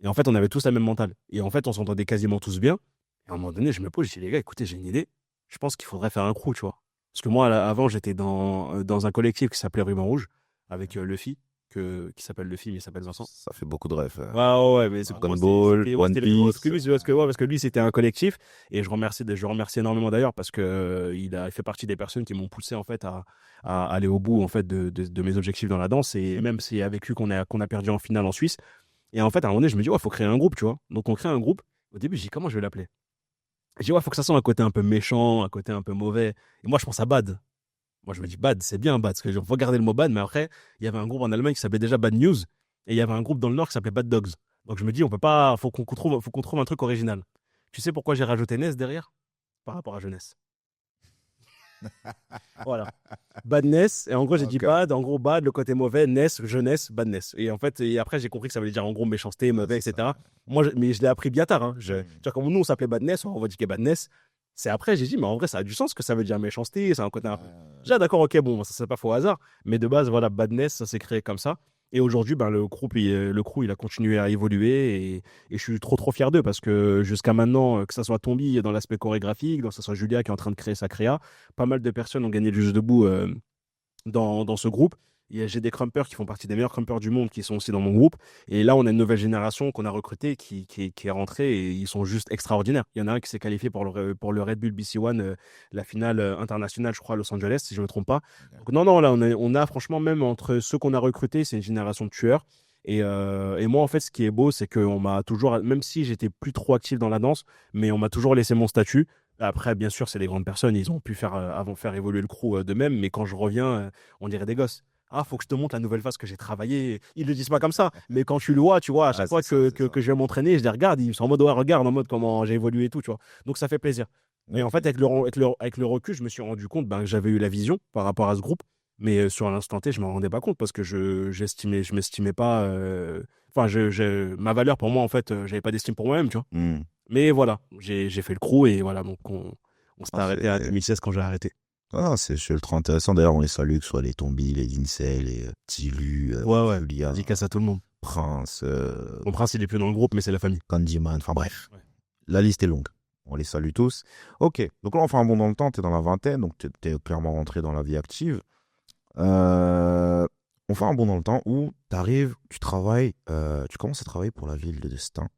Et en fait, on avait tous la même mentale. Et en fait, on s'entendait quasiment tous bien. Et à un moment donné, je me pose, je dis, les gars, écoutez, j'ai une idée. Je pense qu'il faudrait faire un crew, tu vois. Parce que moi, avant, j'étais dans un collectif qui s'appelait Ruban Rouge, avec Luffy, qui s'appelle le film, il s'appelle Vincent. Ça fait beaucoup de rêves. Ouais, mais Dragon Ball, One Piece. Parce que lui, c'était un collectif. Et je remercie énormément d'ailleurs parce que il fait partie des personnes qui m'ont poussé, en fait, à aller au bout, en fait, de mes objectifs dans la danse. Et même c'est avec lui qu'on a perdu en finale en Suisse. Et en fait, à un moment donné, je me dis, ouais, faut créer un groupe, tu vois. Donc, on crée un groupe. Au début, j'ai dit, comment je vais l'appeler? J'ai dit, ouais, faut que ça soit un côté un peu méchant, un côté un peu mauvais. Et moi, je pense à Bad. Moi, je me dis Bad, c'est bien Bad, parce que je faut garder le mot Bad, mais après, il y avait un groupe en Allemagne qui s'appelait déjà Bad News, et il y avait un groupe dans le Nord qui s'appelait Bad Dogs. Donc, je me dis, on peut pas, faut qu'on trouve un truc original. Tu sais pourquoi j'ai rajouté Ness derrière? Par rapport à jeunesse. Voilà. Badness, et en gros, j'ai dit Ok. Bad, en gros, Bad, le côté mauvais, Ness, jeunesse, Badness. Et en fait, et après, j'ai compris que ça voulait dire en gros méchanceté, mauvais, C'est etc. ça. Moi, mais je l'ai appris bien tard. Hein. Tu Mm. vois, comme nous, on s'appelait Badness, on revendiquait Badness. C'est après, j'ai dit, mais en vrai, ça a du sens que ça veut dire méchanceté, c'est un côté un peu. Déjà, d'accord, ok, bon, ça, c'est pas faux hasard. Mais de base, voilà, Badness, ça s'est créé comme ça. Et aujourd'hui, ben, le crew, il a continué à évoluer et je suis trop fier d'eux parce que jusqu'à maintenant, que ça soit Tombi dans l'aspect chorégraphique, que ça soit Julia qui est en train de créer sa créa, pas mal de personnes ont gagné le Juste Debout dans ce groupe. J'ai des crumpers qui font partie des meilleurs crumpers du monde qui sont aussi dans mon groupe. Et là, on a une nouvelle génération qu'on a recrutée qui est rentrée et ils sont juste extraordinaires. Il y en a un qui s'est qualifié pour le Red Bull BC One, la finale internationale, je crois, à Los Angeles, si je ne me trompe pas. Donc, non, là, on a franchement, même entre ceux qu'on a recrutés, c'est une génération de tueurs. Et moi, en fait, ce qui est beau, c'est qu'on m'a toujours, même si j'étais plus trop actif dans la danse, mais on m'a toujours laissé mon statut. Après, bien sûr, c'est des grandes personnes, ils ont pu faire évoluer le crew d'eux-mêmes, mais quand je reviens, on dirait des gosses. Ah, faut que je te montre la nouvelle phase que j'ai travaillée. Ils le disent pas comme ça, mais quand tu le vois, tu vois, à chaque fois que je vais m'entraîner, je les regarde, ils sont en mode, ouais, regarde, en mode comment j'ai évolué et tout, tu vois. Donc ça fait plaisir. Et en fait, avec le recul, je me suis rendu compte ben, que j'avais eu la vision par rapport à ce groupe, mais sur l'instant T, je m'en rendais pas compte parce que je m'estimais pas. Enfin, ma valeur pour moi, en fait, j'avais pas d'estime pour moi-même, tu vois. Mm. Mais voilà, j'ai fait le crew et voilà, donc on s'est Ah, arrêté à c'est 2016 quand j'ai arrêté. c'est ultra intéressant. D'ailleurs, on les salue, que ce soit les Tombi, les Lindsay, les Tilu, Ouais, Julia, dédicace à tout le monde. Prince, Mon prince, il est plus dans le groupe, mais c'est la famille. Candyman, enfin bref. Ouais. La liste est longue. On les salue tous. Ok, donc là, on fait un bond dans le temps. Tu es dans la vingtaine, donc tu es clairement rentré dans la vie active. On fait un bond dans le temps où tu arrives, tu travailles, tu commences à travailler pour la ville de Destin.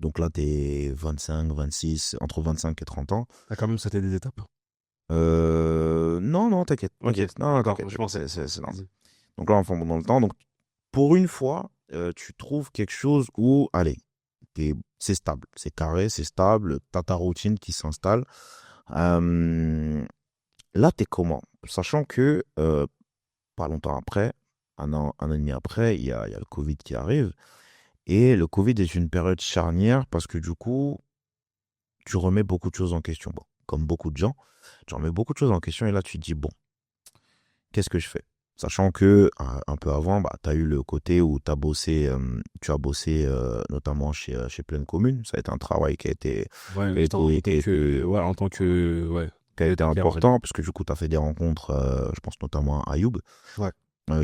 Donc là, tu es 25, 26, entre 25 et 30 ans. Ah, quand même, c'était des étapes. Non, t'inquiète. Ok, Non, d'accord, t'inquiète. je pensais. Non. Donc là, on fait un bond dans le temps. Donc, pour une fois, tu trouves quelque chose où, allez, c'est stable, c'est carré, c'est stable, t'as ta routine qui s'installe. Là, t'es comment? Sachant que pas longtemps après, un an et demi après, il y a le Covid qui arrive. Et le Covid est une période charnière parce que du coup, tu remets beaucoup de choses en question. Bon, comme beaucoup de gens, tu remets beaucoup de choses en question et là, tu te dis, bon, qu'est-ce que je fais? Sachant que un peu avant, bah, tu as eu le côté où tu as bossé notamment chez Pleine Commune. Ça a été un travail qui a été, Ouais, en tant que. Ouais. qui a été important, parce que du coup, tu as fait des rencontres, je pense notamment à Ayoub, Ouais.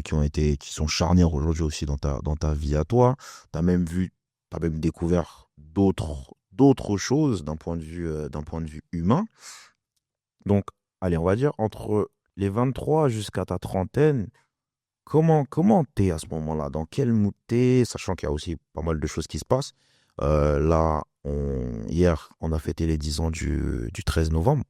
qui sont charnières aujourd'hui aussi dans ta vie à toi. Tu as même découvert d'autres choses d'un point de vue humain. Donc, allez, on va dire, entre les 23 jusqu'à ta trentaine, comment t'es à ce moment-là? Dans quel mood t'es? Sachant qu'il y a aussi pas mal de choses qui se passent. Là, hier, on a fêté les 10 ans du 13 novembre.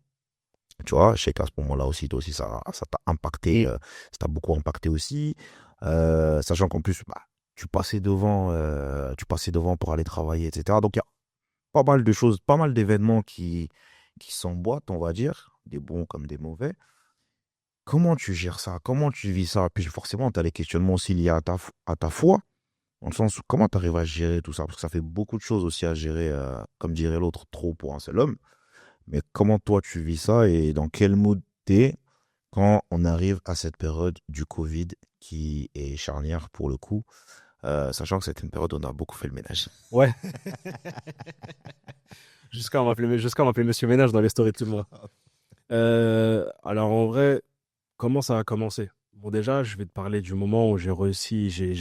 Tu vois, je sais qu'à ce moment-là aussi, toi aussi, ça t'a impacté. Ça t'a beaucoup impacté aussi. Sachant qu'en plus, bah, tu passais devant pour aller travailler, etc. Donc, il y a pas mal de choses, pas mal d'événements qui s'emboîtent, on va dire, des bons comme des mauvais. Comment tu gères ça? Comment tu vis ça? Puis forcément, tu as les questionnements aussi liés à ta foi, dans le sens où comment tu arrives à gérer tout ça? Parce que ça fait beaucoup de choses aussi à gérer, comme dirait l'autre, trop pour un seul homme. Mais comment toi tu vis ça et dans quel mood t'es quand on arrive à cette période du Covid qui est charnière pour le coup, sachant que c'était une période où on a beaucoup fait le ménage. Ouais. Jusqu'à m'appeler Monsieur Ménage dans les stories de tout le monde. Alors en vrai, comment ça a commencé? Bon, déjà, je vais te parler du moment où j'ai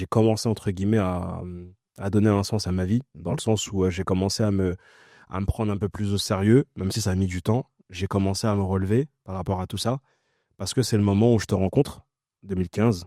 commencé, entre guillemets, à donner un sens à ma vie, dans le sens où j'ai commencé à me prendre un peu plus au sérieux, même si ça a mis du temps. J'ai commencé à me relever par rapport à tout ça, parce que c'est le moment où je te rencontre, 2015.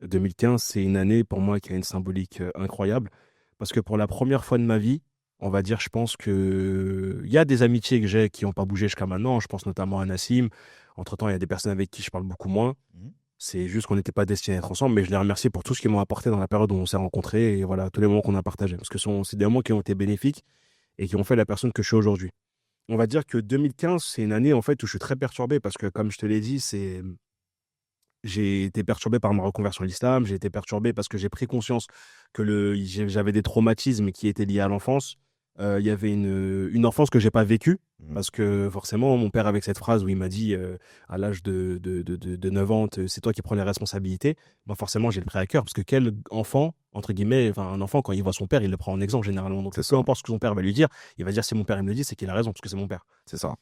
2015, c'est une année pour moi qui a une symbolique incroyable. Parce que pour la première fois de ma vie, on va dire, je pense que il y a des amitiés que j'ai qui n'ont pas bougé jusqu'à maintenant. Je pense notamment à Nassim. Entre-temps, il y a des personnes avec qui je parle beaucoup moins. Mhm. C'est juste qu'on n'était pas destinés à être ensemble, mais je les remercie pour tout ce qu'ils m'ont apporté dans la période où on s'est rencontrés et voilà, tous les moments qu'on a partagés. Parce que c'est des moments qui ont été bénéfiques et qui ont fait la personne que je suis aujourd'hui. On va dire que 2015, c'est une année en fait où je suis très perturbé parce que, comme je te l'ai dit, j'ai été perturbé par ma reconversion à l'islam, j'ai été perturbé parce que j'ai pris conscience que j'avais des traumatismes qui étaient liés à l'enfance. Il y avait une enfance que j'ai pas vécue Mhm. parce que forcément, mon père avec cette phrase où il m'a dit à l'âge de 9 ans, c'est toi qui prends les responsabilités. Moi, forcément, j'ai le pris à cœur parce que quel enfant, entre guillemets, enfin, un enfant, quand il voit son père, il le prend en exemple généralement. Donc, C'est peu ça. importe ce que son père va lui dire, il va dire si mon père il me le dit, c'est qu'il a raison parce que c'est mon père. C'est ça.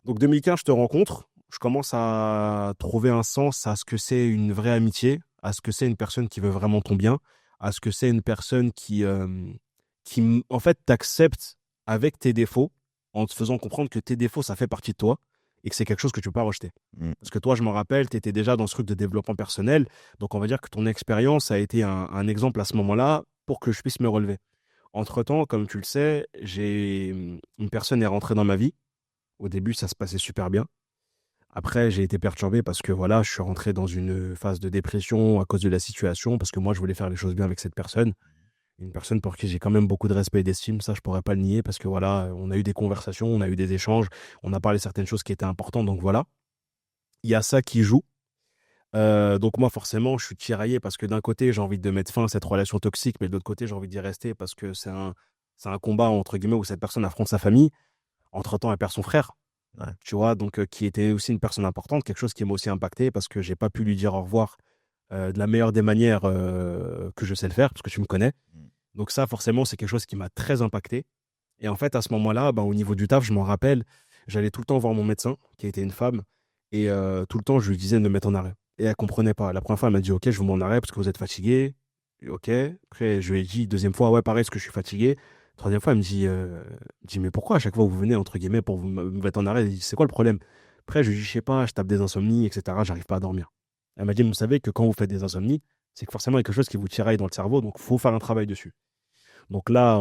Donc 2015, je te rencontre, je commence à trouver un sens à ce que c'est une vraie amitié, à ce que c'est une personne qui veut vraiment ton bien, à ce que c'est une personne qui en fait, t'accepte avec tes défauts, en te faisant comprendre que tes défauts, ça fait partie de toi et que c'est quelque chose que tu peux pas rejeter. Mhm. Parce que toi, je me rappelle, tu étais déjà dans ce truc de développement personnel, donc on va dire que ton expérience a été un exemple à ce moment-là pour que je puisse me relever. Entre-temps, comme tu le sais, une personne est rentrée dans ma vie. Au début, ça se passait super bien. Après, j'ai été perturbé parce que voilà, je suis rentré dans une phase de dépression à cause de la situation, parce que moi, je voulais faire les choses bien avec cette personne. Une personne pour qui j'ai quand même beaucoup de respect et d'estime, ça, je pourrais pas le nier, parce que voilà, on a eu des conversations, on a eu des échanges, on a parlé de certaines choses qui étaient importantes, donc voilà. Il y a ça qui joue. Donc moi, forcément, je suis tiraillé parce que d'un côté, j'ai envie de mettre fin à cette relation toxique, mais de l'autre côté, j'ai envie d'y rester parce que c'est un combat, entre guillemets, où cette personne affronte sa famille. Entre-temps, elle perd son frère. Ouais. Tu vois, donc qui était aussi une personne importante, quelque chose qui m'a aussi impacté parce que j'ai pas pu lui dire au revoir de la meilleure des manières que je sais le faire, parce que tu me connais. Mhm. Donc ça, forcément, c'est quelque chose qui m'a très impacté. Et en fait, à ce moment-là, ben, au niveau du taf, je m'en rappelle, j'allais tout le temps voir mon médecin, qui était une femme, et tout le temps, je lui disais de me mettre en arrêt. Et elle comprenait pas. La première fois, elle m'a dit, OK, je vous mets en arrêt parce que vous êtes fatigué. Et OK. Après, je lui ai dit, deuxième fois, ouais, pareil, parce que je suis fatigué. Troisième fois, elle me dit, mais pourquoi à chaque fois vous venez, entre guillemets, pour me mettre en arrêt? Elle dit, c'est quoi le problème? Après, je lui ai dit, je sais pas, je tape des insomnies, etc. J'arrive pas à dormir. Elle m'a dit, vous savez que quand vous faites des insomnies, c'est que forcément, il y a quelque chose qui vous tiraille dans le cerveau, donc il faut faire un travail dessus. Donc là,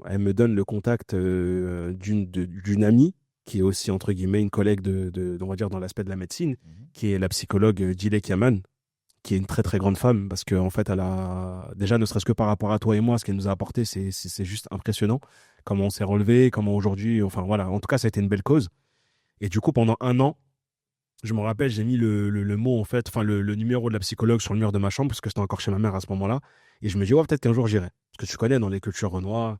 elle me donne le contact d'une amie qui est aussi, entre guillemets, une collègue on va dire, dans l'aspect de la médecine, Mhm. qui est la psychologue Dilek Yaman, qui est une très très grande femme, parce qu'en fait, elle a déjà, ne serait-ce que par rapport à toi et moi, ce qu'elle nous a apporté, c'est juste impressionnant. Comment on s'est relevé, comment aujourd'hui, enfin voilà, en tout cas, ça a été une belle cause. Et du coup, pendant un an, je me rappelle, j'ai mis le mot, en fait, enfin, le numéro de la psychologue sur le mur de ma chambre, parce que j'étais encore chez ma mère à ce moment-là. Et je me dis, ouais, peut-être qu'un jour j'irai. Parce que tu connais, dans les cultures renois,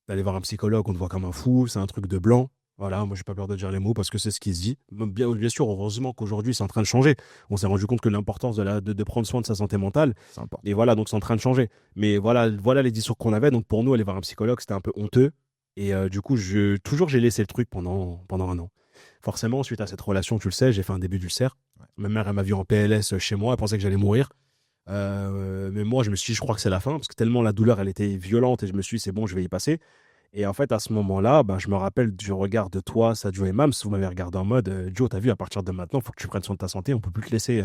d'aller voir un psychologue, on te voit comme un fou, c'est un truc de blanc. Voilà, moi j'ai pas peur de dire les mots parce que c'est ce qui se dit. Bien sûr, heureusement qu'aujourd'hui c'est en train de changer. On s'est rendu compte que l'importance de prendre soin de sa santé mentale, C'est important. et voilà, donc c'est en train de changer. Mais voilà les discours qu'on avait. Donc pour nous, aller voir un psychologue, c'était un peu honteux. Et du coup, toujours j'ai laissé le truc pendant un an. Forcément, suite à cette relation, tu le sais, j'ai fait un début d'ulcère. Ouais. Ma mère, elle m'a vu en PLS chez moi, elle pensait que j'allais mourir. Mais moi, je me suis dit, je crois que c'est la fin, parce que tellement la douleur, elle était violente, et je me suis dit, c'est bon, je vais y passer. Et en fait, à ce moment-là, ben, je me rappelle du regard de toi, Sadio et Mams. Vous m'avez regardé en mode, Joe, t'as vu, à partir de maintenant, il faut que tu prennes soin de ta santé, on peut plus te laisser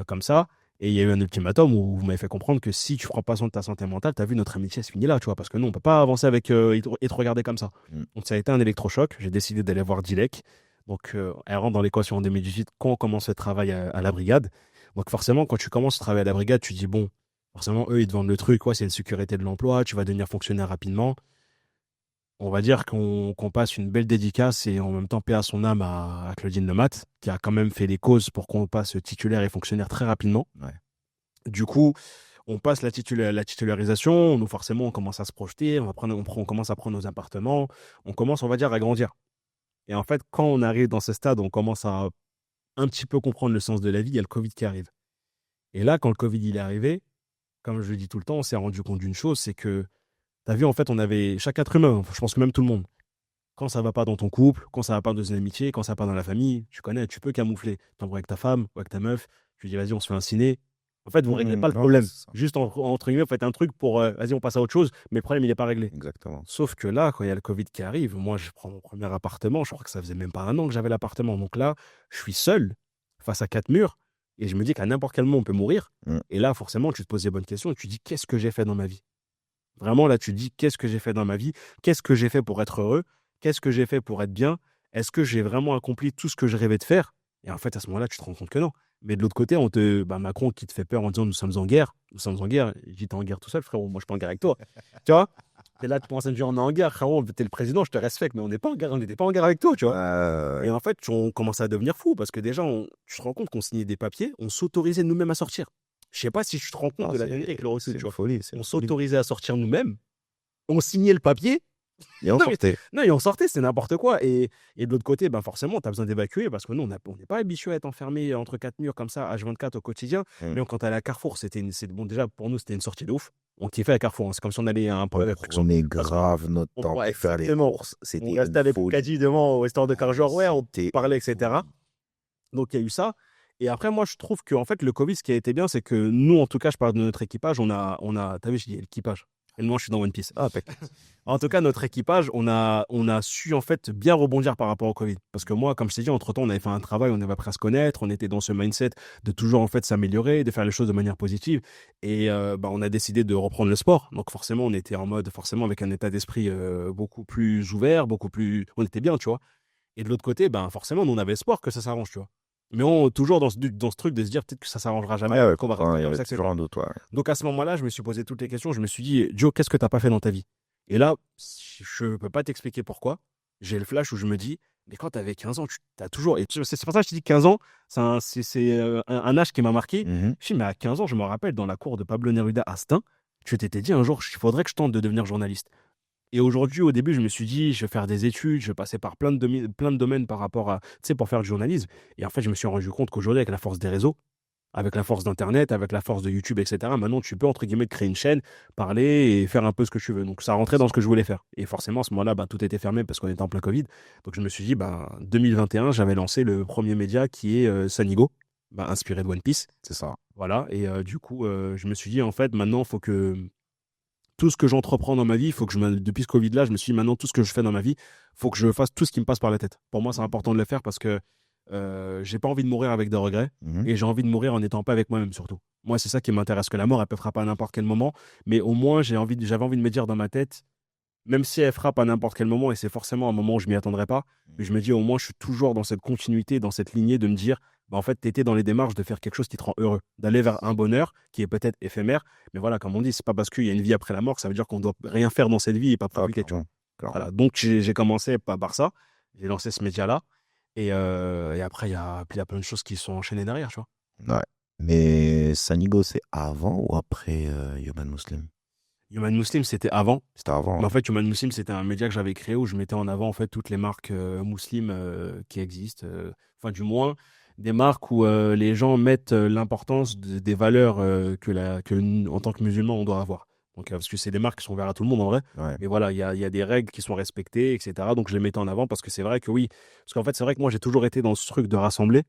comme ça. Et il y a eu un ultimatum où vous m'avez fait comprendre que si tu prends pas soin de ta santé mentale, t'as vu, notre amitié se finit là, tu vois, parce que nous, on peut pas avancer avec et te regarder comme ça. Mhm. Donc ça a été un électrochoc. J'ai décidé d'aller voir Dilek. Donc elle rentre dans l'équation en 2018 quand on commence le travail à la brigade. Donc forcément, quand tu commences le travail à la brigade, tu dis, bon, forcément, eux, ils te vendent le truc, ouais, c'est une sécurité de l'emploi, tu vas devenir fonctionnaire rapidement. On va dire qu'on passe une belle dédicace et en même temps paix à son âme à Claudine Lemat, qui a quand même fait les causes pour qu'on passe titulaire et fonctionnaire très rapidement. Ouais. Du coup, on passe la titularisation, nous forcément on commence à se projeter, on commence à prendre nos appartements, on commence, on va dire, à grandir. Et en fait, quand on arrive dans ce stade, on commence à un petit peu comprendre le sens de la vie, il y a le Covid qui arrive. Et là, quand le Covid il est arrivé, comme je le dis tout le temps, on s'est rendu compte d'une chose, c'est que, t'as vu, en fait, on avait, chaque être humain, je pense que même tout le monde, quand ça va pas dans ton couple, quand ça va pas dans une amitié, quand ça va pas dans la famille, tu connais, tu peux camoufler. T'embrouilles avec ta femme ou avec ta meuf, tu dis vas-y, on se fait un ciné. En fait, vous réglez pas le Non, problème. c'est ça. Juste entre guillemets, vous faites un truc pour vas-y, on passe à autre chose, mais le problème il est pas réglé. Exactement. Sauf que là, quand il y a le Covid qui arrive, moi je prends mon premier appartement, je crois que ça faisait même pas un an que j'avais l'appartement. Donc là, je suis seul face à quatre murs Et je me dis qu'à n'importe quel moment, on peut mourir. Mm. Et là, forcément, tu te poses des bonnes questions et tu te dis, qu'est-ce que j'ai fait dans ma vie? Vraiment, là, tu te dis, qu'est-ce que j'ai fait dans ma vie? Qu'est-ce que j'ai fait pour être heureux? Qu'est-ce que j'ai fait pour être bien? Est-ce que j'ai vraiment accompli tout ce que je rêvais de faire? Et en fait, à ce moment-là, tu te rends compte que non. Mais de l'autre côté, Macron qui te fait peur en disant, nous sommes en guerre. Nous sommes en guerre. J'étais en guerre tout seul, frérot. Moi, je suis pas en guerre avec toi. Tu vois? Et là, tu commences à me dire, on est en guerre, frérot. T'es le président, je te respecte, mais on n'est pas en guerre. On n'était pas en guerre avec toi, tu vois? Et en fait, on commence à devenir fou parce que déjà, tu te rends compte qu'on signait des papiers, on s'autorisait nous-mêmes à sortir. Je sais pas si tu te rends compte de la vérité avec le recul, tu vois. Folie. On s'autorisait à sortir nous-mêmes, on signait le papier. Et on Non, sortait. Non, et on sortait, c'est n'importe quoi. Et de l'autre côté, forcément, tu as besoin d'évacuer parce que nous, on n'est pas habitué à être enfermé entre quatre murs comme ça, H24 au quotidien. Mais quand tu allais à Carrefour, bon, déjà, pour nous, c'était une sortie de ouf. On kiffait à Carrefour. Hein. C'est comme si on allait à un point. On est grave notre temps pour faire les courses. On C'était restait avec folie. Kadi devant au restaurant de Carrefour, ouais, on parlait, etc. Donc, il y a eu ça. Et après, moi, je trouve que en fait, le Covid, ce qui a été bien, c'est que nous, en tout cas, je parle de notre équipage, t'as vu, je dis l'équipage. Et moi, je suis dans One Piece. En tout cas, notre équipage, on a su en fait bien rebondir par rapport au Covid. Parce que moi, comme je t'ai dit, entre-temps, on avait fait un travail, on avait appris à se connaître, on était dans ce mindset de toujours en fait s'améliorer, de faire les choses de manière positive. Et on a décidé de reprendre le sport. Donc forcément, on était en mode, forcément, avec un état d'esprit beaucoup plus ouvert, on était bien, tu vois. Et de l'autre côté, forcément, nous, on avait espoir que ça s'arrange, tu vois. Mais toujours dans ce truc de se dire peut-être que ça s'arrangera jamais. Qu'on va rester comme ça, toujours un doute, ouais. Donc à ce moment-là, je me suis posé toutes les questions. Je me suis dit, Joe, qu'est-ce que tu n'as pas fait dans ta vie? Et là, je ne peux pas t'expliquer pourquoi. J'ai le flash où je me dis, mais quand tu avais 15 ans, tu as toujours. Et c'est pour ça que je te dis 15 ans, c'est un âge qui m'a marqué. Je me dis, mais à 15 ans, je me rappelle, dans la cour de Pablo Neruda à Stein, tu t'étais dit un jour, il faudrait que je tente de devenir journaliste. Et aujourd'hui, au début, je me suis dit, je vais faire des études, je vais passer par plein de domaines par rapport à, pour faire du journalisme. Et en fait, je me suis rendu compte qu'aujourd'hui, avec la force des réseaux, avec la force d'Internet, avec la force de YouTube, etc., maintenant, tu peux, entre guillemets, créer une chaîne, parler et faire un peu ce que tu veux. Donc, ça rentrait dans ce que je voulais faire. Et forcément, à ce moment-là, tout était fermé parce qu'on était en plein Covid. Donc, je me suis dit, 2021, j'avais lancé le premier média qui est Sanigo, inspiré de One Piece. C'est ça. Voilà. Et du coup, je me suis dit, en fait, maintenant, il faut que tout ce que j'entreprends dans ma vie, depuis ce Covid-là, je me suis dit, maintenant, tout ce que je fais dans ma vie, il faut que je fasse tout ce qui me passe par la tête. Pour moi, c'est important de le faire parce que j'ai pas envie de mourir avec des regrets et j'ai envie de mourir en n'étant pas avec moi-même surtout. Moi, c'est ça qui m'intéresse, que la mort, elle peut frapper à n'importe quel moment, mais au moins, j'avais envie de me dire dans ma tête, même si elle frappe à n'importe quel moment, et c'est forcément un moment où je m'y attendrai pas, mais je me dis, au moins, je suis toujours dans cette continuité, dans cette lignée de me dire, en fait, tu étais dans les démarches de faire quelque chose qui te rend heureux, d'aller vers un bonheur qui est peut-être éphémère, mais voilà, comme on dit, c'est pas parce qu'il y a une vie après la mort que ça veut dire qu'on doit rien faire dans cette vie et pas profiter. Voilà, donc j'ai commencé par ça, j'ai lancé ce média-là, et après, il y a plein de choses qui sont enchaînées derrière, tu vois. Ouais. Mais Sanigo, c'est avant ou après Human Muslim? Human Muslim, c'était avant. C'était avant. Mais en fait, Human Muslim, c'était un média que j'avais créé où je mettais en avant en fait toutes les marques muslimes qui existent. Enfin, du moins, des marques où les gens mettent l'importance des valeurs en tant que musulman, on doit avoir. Donc, parce que c'est des marques qui sont ouvertes à tout le monde en vrai. Ouais. Mais voilà, il y a des règles qui sont respectées, etc. Donc, je les mettais en avant parce que c'est vrai que oui. Parce qu'en fait, c'est vrai que moi, j'ai toujours été dans ce truc de rassembler.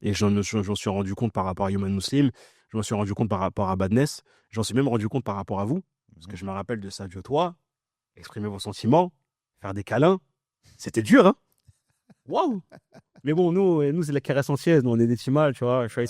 Et j'en suis rendu compte par rapport à Human Muslim. Je m'en suis rendu compte par rapport à Badness. J'en suis même rendu compte par rapport à vous. Parce que je me rappelle de Sadio Toi, exprimer vos sentiments, faire des câlins. C'était dur, hein? Waouh! Mais bon, nous c'est la caresse ancienne, nous, on est des timales, tu vois. Je suis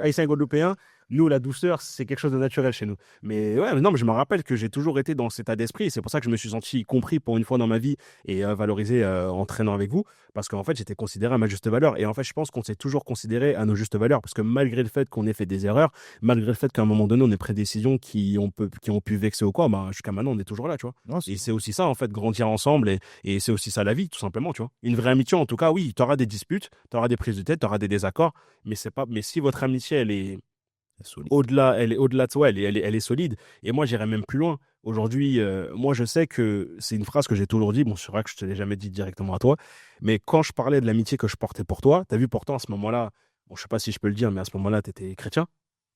haïtien guadeloupéen. Nous, la douceur, c'est quelque chose de naturel chez nous. Mais ouais, non, mais je me rappelle que j'ai toujours été dans cet état d'esprit. C'est pour ça que je me suis senti compris pour une fois dans ma vie et valorisé en traînant avec vous. Parce qu'en fait, j'étais considéré à ma juste valeur. Et en fait, je pense qu'on s'est toujours considéré à nos justes valeurs. Parce que malgré le fait qu'on ait fait des erreurs, malgré le fait qu'à un moment donné, on ait pris des décisions qui ont pu vexer ou quoi, jusqu'à maintenant, on est toujours là, tu vois. Non, Et c'est aussi ça, en fait, grandir ensemble. Et c'est aussi ça la vie, tout simplement, tu vois. Une vraie amitié, en tout cas, oui, tu auras des disputes, tu auras des prises de tête, tu auras des désaccords. Mais si votre amitié, elle est au-delà de ça, elle est solide. Et moi, j'irais même plus loin. Aujourd'hui, moi, je sais que c'est une phrase que j'ai toujours dit. Bon, c'est vrai que je te l'ai jamais dit directement à toi. Mais quand je parlais de l'amitié que je portais pour toi, tu as vu pourtant à ce moment-là, bon, je sais pas si je peux le dire, mais à ce moment-là, tu étais chrétien.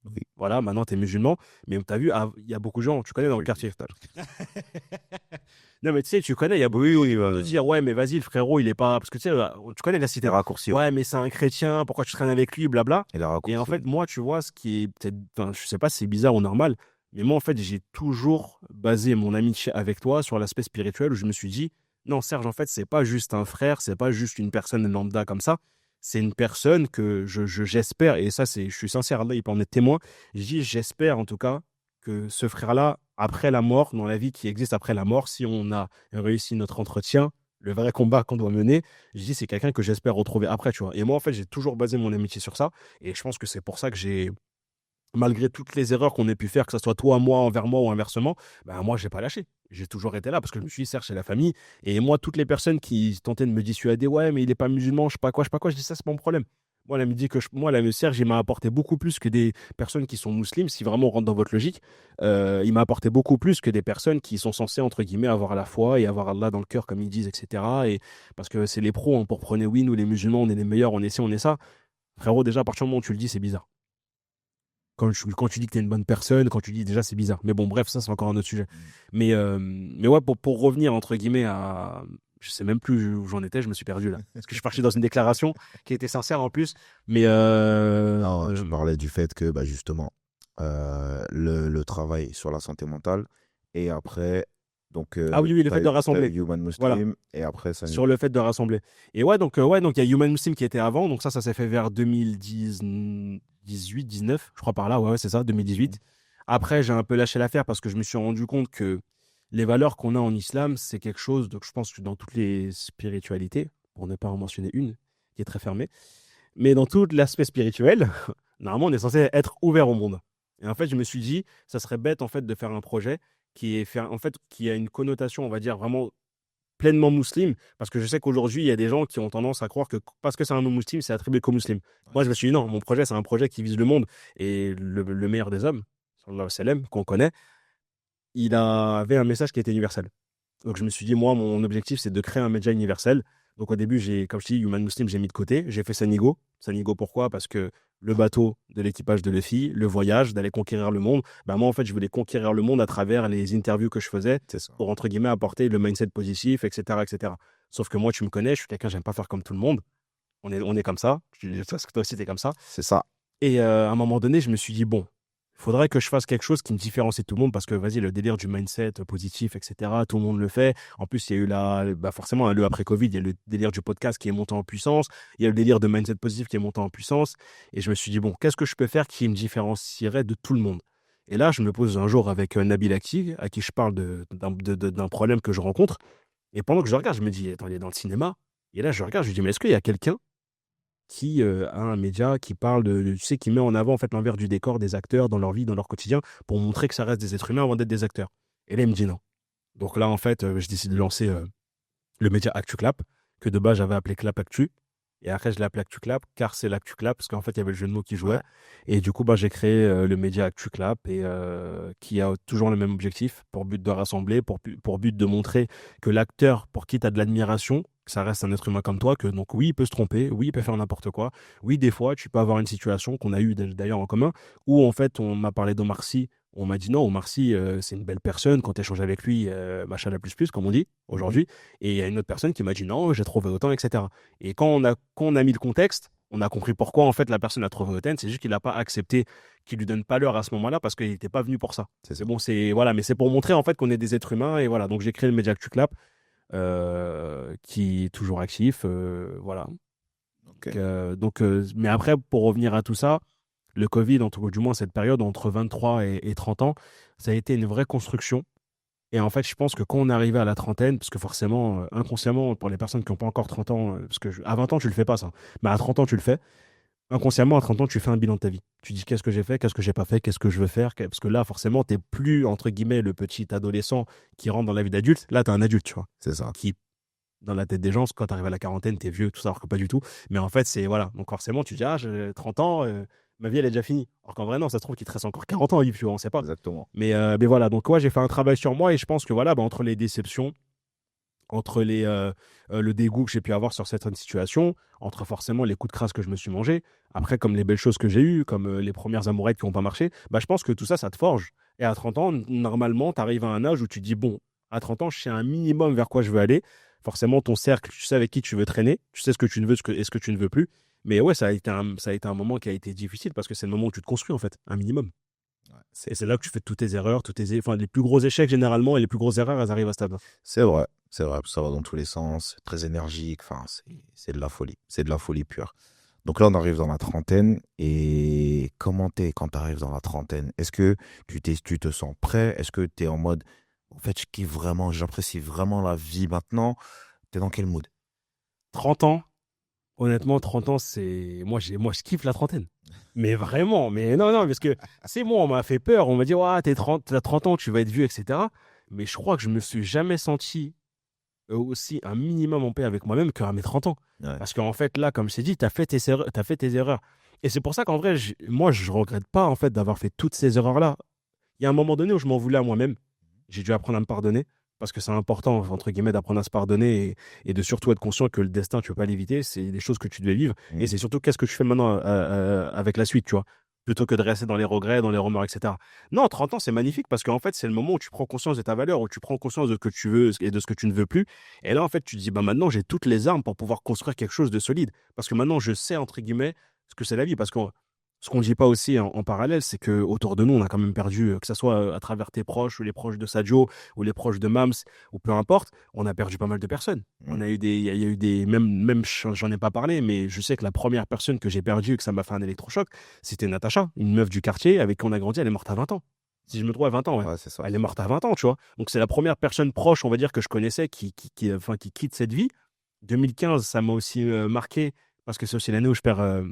Oui. Voilà, maintenant, tu es musulman. Mais tu as vu, il y a beaucoup de gens, tu connais dans le quartier. Non, mais tu sais, tu connais, il y a beaucoup de dire, ouais, mais vas-y, le frérot, il est pas. Parce que tu sais, tu connais la cité. Raccourci. Ouais, mais c'est un chrétien, pourquoi tu traînes avec lui, blabla. Et en fait, moi, tu vois, ce qui est peut-être. Enfin, je sais pas si c'est bizarre ou normal, mais moi, en fait, j'ai toujours basé mon amitié avec toi sur l'aspect spirituel où je me suis dit, non, Serge, en fait, c'est pas juste un frère, c'est pas juste une personne lambda comme ça. c'est une personne que j'espère, et ça, je suis sincère, là, il peut en être témoin. Je dis, j'espère en tout cas que ce frère-là, après la mort, dans la vie qui existe après la mort, si on a réussi notre entretien, le vrai combat qu'on doit mener, je dis, c'est quelqu'un que j'espère retrouver après, tu vois. Et moi, en fait, j'ai toujours basé mon amitié sur ça. Et je pense que c'est pour ça que malgré toutes les erreurs qu'on ait pu faire, que ce soit toi, moi, envers moi ou inversement, ben moi, j'ai pas lâché. J'ai toujours été là parce que je me suis dit, certes, c'est la famille. Et moi, toutes les personnes qui tentaient de me dissuader, ouais, mais il est pas musulman, je sais pas quoi, je dis ça, c'est pas mon problème. Moi, elle me dit que moi, la Serge, il m'a apporté beaucoup plus que des personnes qui sont musulmanes. Si vraiment on rentre dans votre logique, il m'a apporté beaucoup plus que des personnes qui sont censées, entre guillemets, avoir la foi et avoir Allah dans le cœur, comme ils disent, etc. Et parce que c'est les pros, hein, pour prôner, oui, nous, les musulmans, on est les meilleurs, on est ci, on est ça. Frérot, déjà, à partir du moment où tu le dis, c'est bizarre. Quand tu dis que tu es une bonne personne, quand tu dis déjà c'est bizarre. Mais bon, bref, ça c'est encore un autre sujet. Mais ouais, pour revenir entre guillemets à. Je sais même plus où j'en étais, je me suis perdu là. Parce que je suis parti dans une déclaration qui était sincère en plus. Mais Non, tu parlais du fait que, bah, justement, le travail sur la santé mentale et après, donc, ah oui, oui, le fait de t'as rassembler. Human Voilà, Muslim et après sur Sani. le fait de rassembler. Et ouais, donc il y a Human Muslim qui était avant. Donc ça s'est fait vers 2018, 19, je crois par là. Ouais, c'est ça, 2018. Après, j'ai un peu lâché l'affaire parce que je me suis rendu compte que les valeurs qu'on a en islam, c'est quelque chose, donc je pense que dans toutes les spiritualités, pour ne pas en mentionner une, qui est très fermée, mais dans tout l'aspect spirituel, normalement, on est censé être ouvert au monde. Et en fait, je me suis dit, ça serait bête en fait de faire un projet qui est fait, en fait, qui a une connotation, on va dire, vraiment pleinement musulmane, parce que je sais qu'aujourd'hui, il y a des gens qui ont tendance à croire que parce que c'est un nom musulman, c'est attribué qu'aux musulmans. Moi, je me suis dit, non, mon projet, c'est un projet qui vise le monde. Et le meilleur des hommes, sallallahu alayhi wa sallam, qu'on connaît, avait un message qui était universel. Donc je me suis dit, moi, mon objectif, c'est de créer un média universel. Donc au début, comme je te dis, Human Muslim, j'ai mis de côté. J'ai fait Sanigo. Sanigo, pourquoi? Parce que le bateau de l'équipage de Luffy, le voyage, d'aller conquérir le monde, bah moi, en fait, je voulais conquérir le monde à travers les interviews que je faisais C'est ça. pour, entre guillemets, apporter le mindset positif, etc., etc. Sauf que moi, tu me connais, je suis quelqu'un, j'aime pas faire comme tout le monde. On est comme ça. Je sais que toi aussi, t'es comme ça. C'est ça. Et à un moment donné, je me suis dit, bon, il faudrait que je fasse quelque chose qui me différencie de tout le monde parce que, vas-y, le délire du mindset positif, etc., tout le monde le fait. En plus, il y a eu forcément, le après-Covid, il y a le délire du podcast qui est monté en puissance. Il y a le délire de mindset positif qui est monté en puissance. Et je me suis dit, bon, qu'est-ce que je peux faire qui me différencierait de tout le monde? Et là, je me pose un jour avec Nabil Aktig, à qui je parle d'un problème que je rencontre. Et pendant que je regarde, je me dis, attends, il est dans le cinéma. Et là, je regarde, je lui dis, mais est-ce qu'il y a quelqu'un qui a un média qui parle tu sais, qui met en avant en fait l'envers du décor des acteurs dans leur vie, dans leur quotidien, pour montrer que ça reste des êtres humains avant d'être des acteurs. Et là, il me dit non. Donc là, en fait, je décide de lancer le média ActuClap, que de base j'avais appelé Clap Actu. Et après, je l'ai appelé ActuClap, car c'est l'ActuClap, parce qu'en fait, il y avait le jeu de mots qui jouait. Ouais. Et du coup, j'ai créé le média ActuClap, et qui a toujours le même objectif, pour but de rassembler, pour but de montrer que l'acteur, pour qui tu as de l'admiration, que ça reste un être humain comme toi, que donc oui, il peut se tromper, oui, il peut faire n'importe quoi. Oui, des fois, tu peux avoir une situation qu'on a eue d'ailleurs en commun, où en fait, on m'a parlé d'Omar Sy. On m'a dit non, Omar Sy, c'est une belle personne. Quand tu échanges avec lui, machin la plus, comme on dit aujourd'hui. Et il y a une autre personne qui m'a dit non, j'ai trouvé autant, etc. Et quand on a mis le contexte, on a compris pourquoi en fait la personne a trouvé autant. C'est juste qu'il n'a pas accepté qu'il lui donne pas l'heure à ce moment-là parce qu'il n'était pas venu pour ça. C'est C'est ça. bon, voilà, mais c'est pour montrer en fait qu'on est des êtres humains. Et voilà, donc j'ai créé le Media Actu Clap, qui est toujours actif. Voilà. Ok. Mais après, pour revenir à tout ça, le Covid, du moins cette période entre 23 et 30 ans, ça a été une vraie construction. Et en fait, je pense que quand on est arrivé à la trentaine, parce que forcément, inconsciemment, pour les personnes qui n'ont pas encore 30 ans, parce que à 20 ans, tu le fais pas, ça. Mais à 30 ans, tu le fais. Inconsciemment, à 30 ans, tu fais un bilan de ta vie. Tu dis qu'est-ce que j'ai fait, qu'est-ce que j'ai pas fait, qu'est-ce que je veux faire. Parce que là, forcément, tu n'es plus, entre guillemets, le petit adolescent qui rentre dans la vie d'adulte. Là, tu es un adulte, tu vois. C'est ça. Qui, dans la tête des gens, quand tu arrives à la quarantaine, tu es vieux, tout ça, alors que pas du tout. Mais en fait, c'est, voilà. Donc forcément, tu dis, ah, j'ai 30 ans, ma vie, elle est déjà finie. Alors qu'en vrai, non, ça se trouve qu'il te reste encore 40 ans à vivre, tu vois, on sait pas. Exactement. Mais voilà, donc ouais, j'ai fait un travail sur moi et je pense que voilà, entre les déceptions, entre le dégoût que j'ai pu avoir sur certaines situations, entre forcément les coups de crasse que je me suis mangé, après comme les belles choses que j'ai eues, comme les premières amourettes qui n'ont pas marché, je pense que tout ça, ça te forge. Et à 30 ans, normalement, tu arrives à un âge où tu dis, bon, à 30 ans, je sais un minimum vers quoi je veux aller. Forcément, ton cercle, tu sais avec qui tu veux traîner, tu sais ce que tu ne veux et ce que tu ne veux plus. Mais ouais, ça a été un moment qui a été difficile parce que c'est le moment où tu te construis, en fait, un minimum. Ouais. Et c'est là que tu fais toutes tes erreurs, enfin, les plus gros échecs généralement et les plus grosses erreurs, elles arrivent à ce stade. C'est vrai. C'est vrai, ça va dans tous les sens, c'est très énergique, enfin, c'est de la folie. C'est de la folie pure. Donc là, on arrive dans la trentaine. Et comment t'es quand t'arrives dans la trentaine? Est-ce que tu te sens prêt? Est-ce que t'es en mode, en fait, je kiffe vraiment, j'apprécie vraiment la vie maintenant? T'es dans quel mood? 30 ans, honnêtement, 30 ans, c'est. Moi, je kiffe la trentaine. Mais vraiment, mais non, non, parce que c'est moi, on m'a fait peur. On m'a dit, ouais, t'as 30 ans, tu vas être vieux, etc. Mais je crois que je me suis jamais senti aussi un minimum en paix avec moi-même qu'à mes 30 ans. Ouais. Parce qu'en fait, là, comme je t'ai dit, t'as fait tes erreurs. Et c'est pour ça qu'en vrai, moi, je regrette pas, en fait, d'avoir fait toutes ces erreurs-là. Il y a un moment donné où je m'en voulais à moi-même. J'ai dû apprendre à me pardonner. Parce que c'est important, entre guillemets, d'apprendre à se pardonner et de surtout être conscient que le destin, tu peux pas l'éviter. C'est des choses que tu devais vivre. Et Mm. c'est surtout qu'est-ce que tu fais maintenant avec la suite, tu vois. Plutôt que de rester dans les regrets, dans les remords, etc. Non, 30 ans, c'est magnifique parce qu'en fait, c'est le moment où tu prends conscience de ta valeur, où tu prends conscience de ce que tu veux et de ce que tu ne veux plus. Et là, en fait, tu te dis, bah maintenant, j'ai toutes les armes pour pouvoir construire quelque chose de solide. Parce que maintenant, je sais, entre guillemets, ce que c'est la vie. Parce que ce qu'on ne dit pas aussi en parallèle, c'est que autour de nous, on a quand même perdu, que ce soit à travers tes proches, ou les proches de Sadio, ou les proches de Mams, ou peu importe, on a perdu pas mal de personnes. On Mm. a eu des, il y a eu des, même, j'en ai pas parlé, mais je sais que la première personne que j'ai perdue, que ça m'a fait un électrochoc, c'était Natacha, une meuf du quartier avec qui on a grandi. Elle est morte à 20 ans. Si je me trompe, à 20 ans, ouais. Ouais, c'est ça. Elle est morte à 20 ans, tu vois. Donc c'est la première personne proche, on va dire, que je connaissais enfin, qui quitte cette vie. 2015, ça m'a aussi marqué parce que c'est aussi l'année où je perds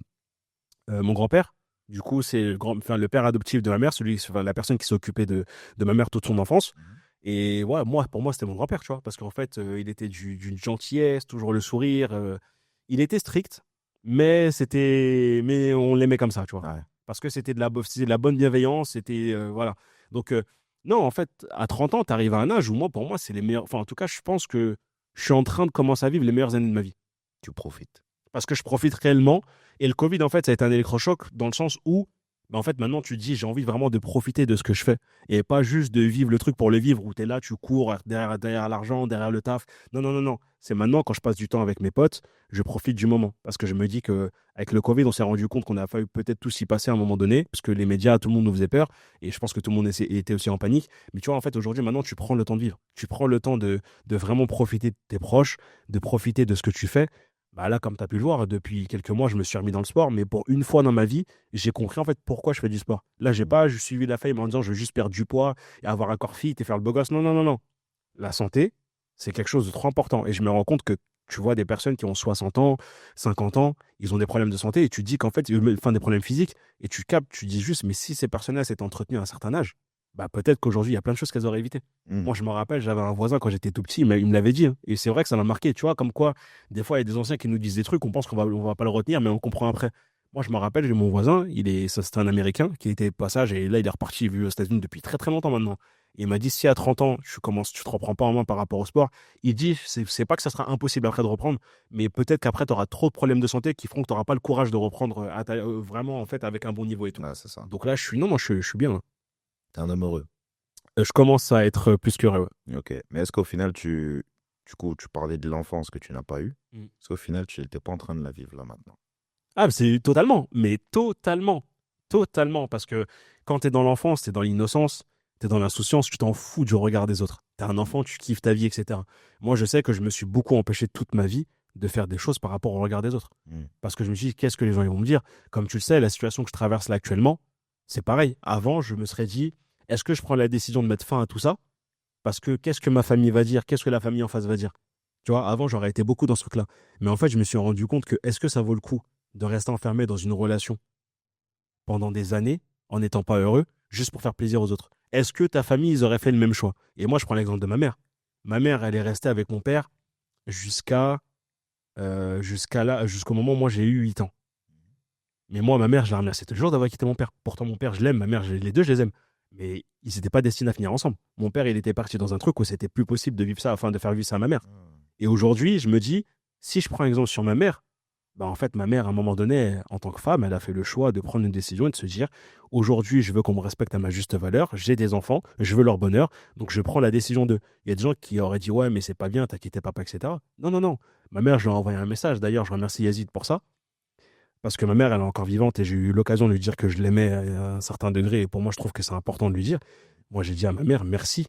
mon grand-père. Du coup, c'est enfin, le père adoptif de ma mère, enfin, la personne qui s'est occupée de ma mère toute son enfance. Mhm. Et ouais, pour moi, c'était mon grand-père, tu vois, parce qu'en fait, il était d'une gentillesse, toujours le sourire. Il était strict, mais on l'aimait comme ça, tu vois, Ouais. parce que c'était de la bonne bienveillance, c'était voilà. Donc non, en fait, à 30 ans, tu arrives à un âge où moi, pour moi, c'est les meilleurs. Enfin, en tout cas, je pense que je suis en train de commencer à vivre les meilleures années de ma vie Tu profites. parce que je profite réellement. Et le Covid, en fait, ça a été un électrochoc dans le sens où, bah, en fait, maintenant, tu te dis, j'ai envie vraiment de profiter de ce que je fais et pas juste de vivre le truc pour le vivre où tu es là, tu cours derrière l'argent, derrière le taf. Non, non, non, non. C'est maintenant, quand je passe du temps avec mes potes, je profite du moment parce que je me dis que avec le Covid, on s'est rendu compte qu'on a failli peut-être tous y passer à un moment donné parce que les médias, tout le monde nous faisait peur et je pense que tout le monde était aussi en panique. Mais tu vois, en fait, aujourd'hui, maintenant, tu prends le temps de vivre. Tu prends le temps de vraiment profiter de tes proches, de profiter de ce que tu fais. Bah là, comme tu as pu le voir, depuis quelques mois, je me suis remis dans le sport, mais pour une fois dans ma vie, j'ai compris en fait pourquoi je fais du sport. Là, j'ai Mm. pas juste suivi la faille en disant je veux juste perdre du poids et avoir un corps fit et faire le beau gosse. Non, non, non, non. La santé, c'est quelque chose de trop important. Et je me rends compte que tu vois des personnes qui ont 60 ans, 50 ans, ils ont des problèmes de santé et tu te dis qu'en fait, enfin des problèmes physiques, et tu captes, tu dis juste, mais si ces personnes-là s'étaient entretenues à un certain âge, bah peut-être qu'aujourd'hui, il y a plein de choses qu'elles auraient évitées. Mm. Moi, je me rappelle, j'avais un voisin quand j'étais tout petit, mais il me l'avait dit, hein. Et c'est vrai que ça m'a marqué, tu vois, comme quoi, des fois, il y a des anciens qui nous disent des trucs, on pense on va pas le retenir, mais on comprend après. Moi, je me rappelle, j'ai mon voisin, c'était un Américain qui était de passage, et là, il est reparti, il vit aux États-Unis depuis très très longtemps maintenant. Il m'a dit, si à 30 ans, tu te reprends pas en main par rapport au sport, il dit, c'est pas que ça sera impossible après de reprendre, mais peut-être qu'après, tu auras trop de problèmes de santé qui feront que tu n'auras pas le courage de reprendre vraiment, en fait, avec un bon niveau et tout. Ouais, c'est ça. Donc là, non, moi, je suis bien, hein. T'es un homme heureux. Je commence à être plus qu'heureux. Ok. Mais est-ce qu'au final, du coup, tu parlais de l'enfance que tu n'as pas eue. Ouais. Est-ce qu'au final, tu n'étais pas en train de la vivre là maintenant? Ah, c'est totalement, mais totalement, totalement, parce que quand t'es dans l'enfance, t'es dans l'innocence, t'es dans l'insouciance, tu t'en fous du regard des autres. T'es un enfant, tu kiffes ta vie, etc. Moi, je sais que je me suis beaucoup empêché toute ma vie de faire des choses par rapport au regard des autres. Mm. Parce que je me suis dit, qu'est-ce que les gens ils vont me dire? Comme tu le sais, la situation que je traverse là actuellement, c'est pareil. Avant, je me serais dit, est-ce que je prends la décision de mettre fin à tout ça? Parce que qu'est-ce que ma famille va dire? Qu'est-ce que la famille en face va dire? Tu vois, avant, j'aurais été beaucoup dans ce truc-là. Mais en fait, je me suis rendu compte que est-ce que ça vaut le coup de rester enfermé dans une relation pendant des années en n'étant pas heureux, juste pour faire plaisir aux autres? Est-ce que ta famille, ils auraient fait le même choix? Et moi, je prends l'exemple de ma mère. Ma mère, elle est restée avec mon père jusqu'à jusqu'au moment où moi j'ai eu 8 ans. Mais moi, ma mère, je la remercie toujours d'avoir quitté mon père. Pourtant, mon père, je l'aime, ma mère, les deux, je les aime. Mais ils n'étaient pas destinés à finir ensemble. Mon père, il était parti dans un truc où c'était plus possible de vivre ça, afin de faire vivre ça à ma mère. Et aujourd'hui, je me dis, si je prends exemple sur ma mère, bah en fait, ma mère, à un moment donné, en tant que femme, elle a fait le choix de prendre une décision et de se dire, aujourd'hui, je veux qu'on me respecte à ma juste valeur, j'ai des enfants, je veux leur bonheur, donc je prends la décision d'eux. Il y a des gens qui auraient dit, ouais, mais c'est pas bien, t'as quitté papa, etc. Non, non, non. Ma mère, je lui ai envoyé un message. D'ailleurs, je remercie Yazid pour ça. Parce que ma mère, elle est encore vivante et j'ai eu l'occasion de lui dire que je l'aimais à un certain degré. Et pour moi, je trouve que c'est important de lui dire. Moi, j'ai dit à ma mère, merci,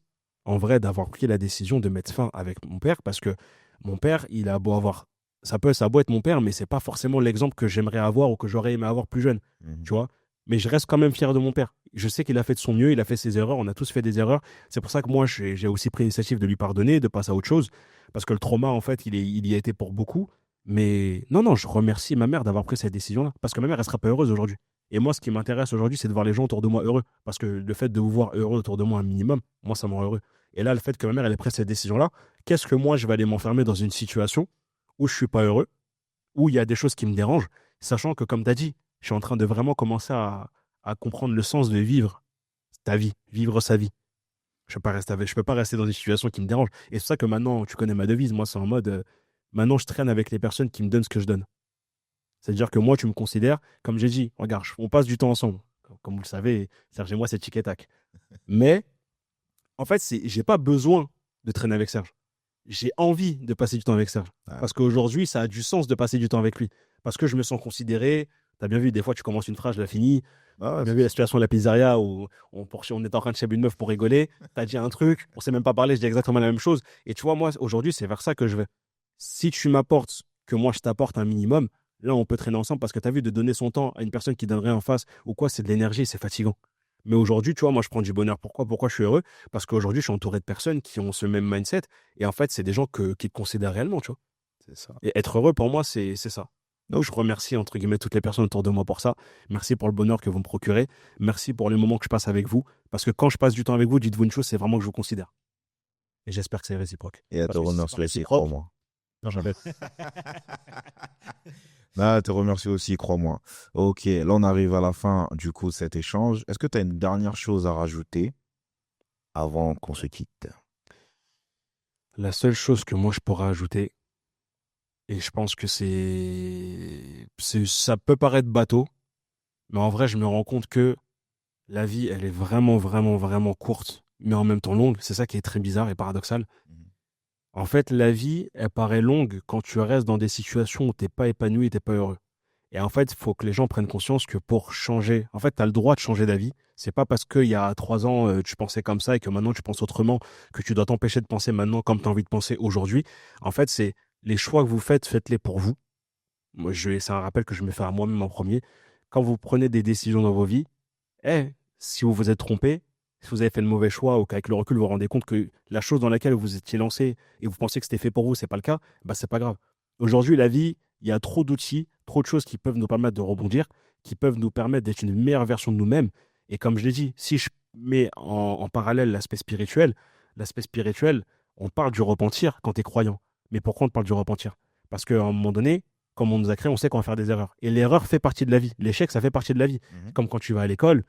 en vrai, d'avoir pris la décision de mettre fin avec mon père parce que mon père, il a beau avoir. Ça a beau être mon père, mais c'est pas forcément l'exemple que j'aimerais avoir ou que j'aurais aimé avoir plus jeune. Mhm. Tu vois? Mais je reste quand même fier de mon père. Je sais qu'il a fait de son mieux, il a fait ses erreurs, on a tous fait des erreurs. C'est pour ça que moi, j'ai aussi pris l'initiative de lui pardonner, de passer à autre chose. Parce que le trauma, en fait, il y a été pour beaucoup. Mais non, non, je remercie ma mère d'avoir pris cette décision-là. Parce que ma mère, elle sera pas heureuse aujourd'hui. Et moi, ce qui m'intéresse aujourd'hui, c'est de voir les gens autour de moi heureux. Parce que le fait de vous voir heureux autour de moi un minimum, moi, ça me rend heureux. Et là, le fait que ma mère, elle ait pris cette décision-là, qu'est-ce que moi, je vais aller m'enfermer dans une situation où je suis pas heureux, où il y a des choses qui me dérangent, sachant que, comme tu as dit, je suis en train de vraiment commencer à comprendre le sens de vivre ta vie, vivre sa vie. Je peux pas rester dans une situation qui me dérange. Et c'est pour ça que maintenant, tu connais ma devise. Moi, c'est en mode, maintenant, je traîne avec les personnes qui me donnent ce que je donne. C'est-à-dire que moi, tu me considères, comme j'ai dit, regarde, on passe du temps ensemble. Comme vous le savez, Serge et moi, c'est tic et tac. Mais, en fait, j'ai pas besoin de traîner avec Serge. J'ai envie de passer du temps avec Serge. Ah. Parce qu'aujourd'hui, ça a du sens de passer du temps avec lui. Parce que je me sens considéré. Tu as bien vu, des fois, tu commences une phrase, je la finis. Ah ouais, Bien vu la situation de la pizzeria où on était en train de chez une meuf pour rigoler. Tu as dit un truc, on s'est même pas parlé, je dis exactement la même chose. Et tu vois, moi, aujourd'hui, c'est vers ça que je vais. Si tu m'apportes, que moi je t'apporte un minimum, là, on peut traîner ensemble parce que tu as vu, de donner son temps à une personne qui donnerait en face ou quoi, c'est de l'énergie, c'est fatigant. Mais aujourd'hui, tu vois, moi, je prends du bonheur. Pourquoi je suis heureux? Parce qu'aujourd'hui, je suis entouré de personnes qui ont ce même mindset. Et en fait, c'est des gens qui te considèrent réellement, tu vois. c'est ça. Et être heureux, pour moi, c'est ça. Donc, je remercie, entre guillemets, toutes les personnes autour de moi pour ça. Merci pour le bonheur que vous me procurez. Merci pour les moments que je passe avec vous. Parce que quand je passe du temps avec vous, dites-vous une chose, c'est vraiment que je vous considère. Et j'espère que c'est réciproque. Et à te Parce que si c'est pas remercier aussi, réciproque- crois-moi. Non, j'avais. À te remercier aussi, crois-moi. Ok, là, on arrive à la fin, du coup, de cet échange. Est-ce que tu as une dernière chose à rajouter avant qu'on se quitte? La seule chose que moi, je pourrais ajouter, et je pense que ça peut paraître bateau, mais en vrai, je me rends compte que la vie, elle est vraiment, vraiment, vraiment courte, mais en même temps longue. C'est ça qui est très bizarre et paradoxal. Mhm. En fait, la vie, elle paraît longue quand tu restes dans des situations où t'es pas épanoui, t'es pas heureux. Et en fait, il faut que les gens prennent conscience que pour changer, en fait, tu as le droit de changer d'avis. C'est pas parce qu'il y a 3 ans, tu pensais comme ça et que maintenant tu penses autrement que tu dois t'empêcher de penser maintenant comme tu as envie de penser aujourd'hui. En fait, c'est les choix que vous faites, faites-les pour vous. Moi, c'est un rappel que je me fais à moi-même en premier. Quand vous prenez des décisions dans vos vies, si vous vous êtes trompé, si vous avez fait le mauvais choix ou qu'avec le recul vous vous rendez compte que la chose dans laquelle vous étiez lancé et vous pensez que c'était fait pour vous, c'est pas le cas, bah c'est pas grave. Aujourd'hui, la vie, il y a trop d'outils, trop de choses qui peuvent nous permettre de rebondir, qui peuvent nous permettre d'être une meilleure version de nous-mêmes. Et comme je l'ai dit, si je mets en parallèle l'aspect spirituel, on parle du repentir quand tu es croyant. Mais pourquoi on parle du repentir? Parce qu'à un moment donné, comme on nous a créé, on sait qu'on va faire des erreurs. Et l'erreur fait partie de la vie. L'échec, ça fait partie de la vie. Mhm. Comme quand tu vas à l'école,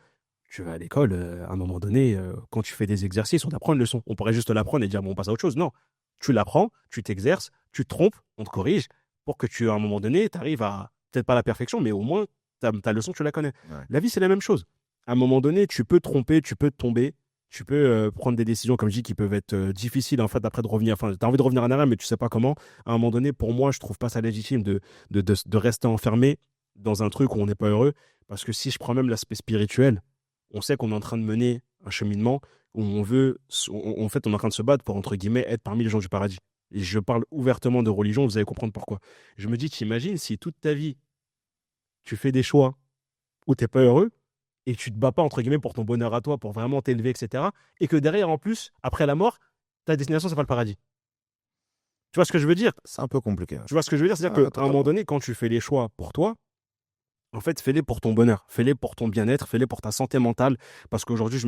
à un moment donné, quand tu fais des exercices, on t'apprend une leçon. On pourrait juste l'apprendre et dire, bon, on passe à autre chose. Non, tu l'apprends, tu t'exerces, tu te trompes, on te corrige, pour que à un moment donné, tu arrives à, peut-être pas la perfection, mais au moins, ta leçon, tu la connais. Ouais. La vie, c'est la même chose. À un moment donné, tu peux te tromper, tu peux te tomber, tu peux prendre des décisions, comme je dis, qui peuvent être difficiles, en fait, après de revenir. Enfin, tu as envie de revenir en arrière, mais tu sais pas comment. À un moment donné, pour moi, je trouve pas ça légitime de rester enfermé dans un truc où on n'est pas heureux. Parce que si je prends même l'aspect spirituel, on sait qu'on est en train de mener un cheminement où en fait, on est en train de se battre pour, entre guillemets, être parmi les gens du paradis. Et je parle ouvertement de religion, vous allez comprendre pourquoi. Je me dis, t'imagines si toute ta vie, tu fais des choix où t'es pas heureux et tu te bats pas, entre guillemets, pour ton bonheur à toi, pour vraiment t'élever, etc. Et que derrière, en plus, après la mort, ta destination, c'est pas le paradis. Tu vois ce que je veux dire? C'est un peu compliqué. Tu vois ce que je veux dire? C'est-à-dire Ah, qu'à un totalement. moment donné, quand tu fais les choix pour toi, en fait, fais-les pour ton bonheur, fais-les pour ton bien-être, fais-les pour ta santé mentale. Parce qu'aujourd'hui,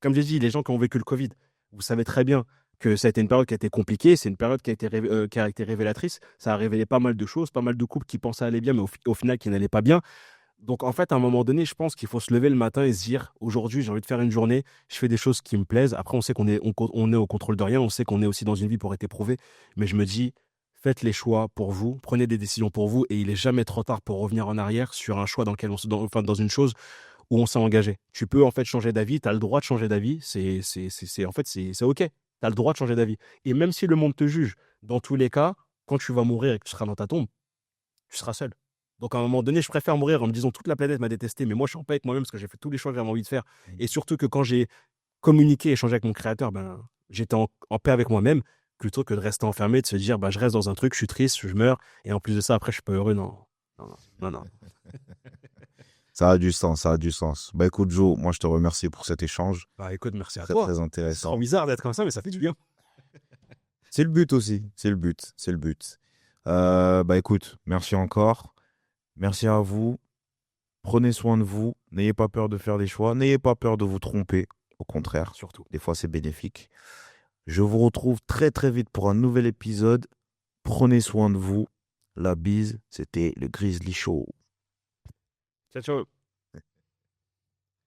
comme j'ai dit, les gens qui ont vécu le Covid, vous savez très bien que ça a été une période qui a été compliquée, c'est une période qui a été révélatrice. Ça a révélé pas mal de choses, pas mal de couples qui pensaient aller bien, mais au final qui n'allaient pas bien. Donc en fait, à un moment donné, je pense qu'il faut se lever le matin et se dire, aujourd'hui, j'ai envie de faire une journée, je fais des choses qui me plaisent. Après, on sait on est au contrôle de rien, on sait qu'on est aussi dans une vie pour être éprouvé. Mais je me dis, faites les choix pour vous, prenez des décisions pour vous, et il est jamais trop tard pour revenir en arrière sur un choix enfin, dans une chose où on s'est engagé. Tu peux en fait changer d'avis, tu as le droit de changer d'avis, en fait, c'est OK. Tu as le droit de changer d'avis. Et même si le monde te juge, dans tous les cas, quand tu vas mourir et que tu seras dans ta tombe, tu seras seul. Donc à un moment donné, je préfère mourir en me disant toute la planète m'a détesté, mais moi je suis en paix avec moi-même parce que j'ai fait tous les choix que j'avais envie de faire. Et surtout que quand j'ai communiqué, échangé avec mon créateur, ben, j'étais en paix avec moi-même, plutôt que de rester enfermé, de se dire, bah, je reste dans un truc, je suis triste, je meurs, et en plus de ça, après, je suis pas heureux. Non, non, non, non. non. Ça a du sens, ça a du sens. Bah écoute Joe, moi je te remercie pour cet échange. Bah écoute, merci à Très toi. très C'est intéressant. trop bizarre d'être comme ça, mais ça fait du bien. C'est le but aussi, c'est le but, c'est le but. Bah écoute, merci encore. Merci à vous. Prenez soin de vous. N'ayez pas peur de faire des choix. N'ayez pas peur de vous tromper. Au contraire, Surtout. des fois c'est bénéfique. Je vous retrouve très très vite pour un nouvel épisode. Prenez soin de vous. La bise, c'était le Grizzly Show. Ciao, ciao.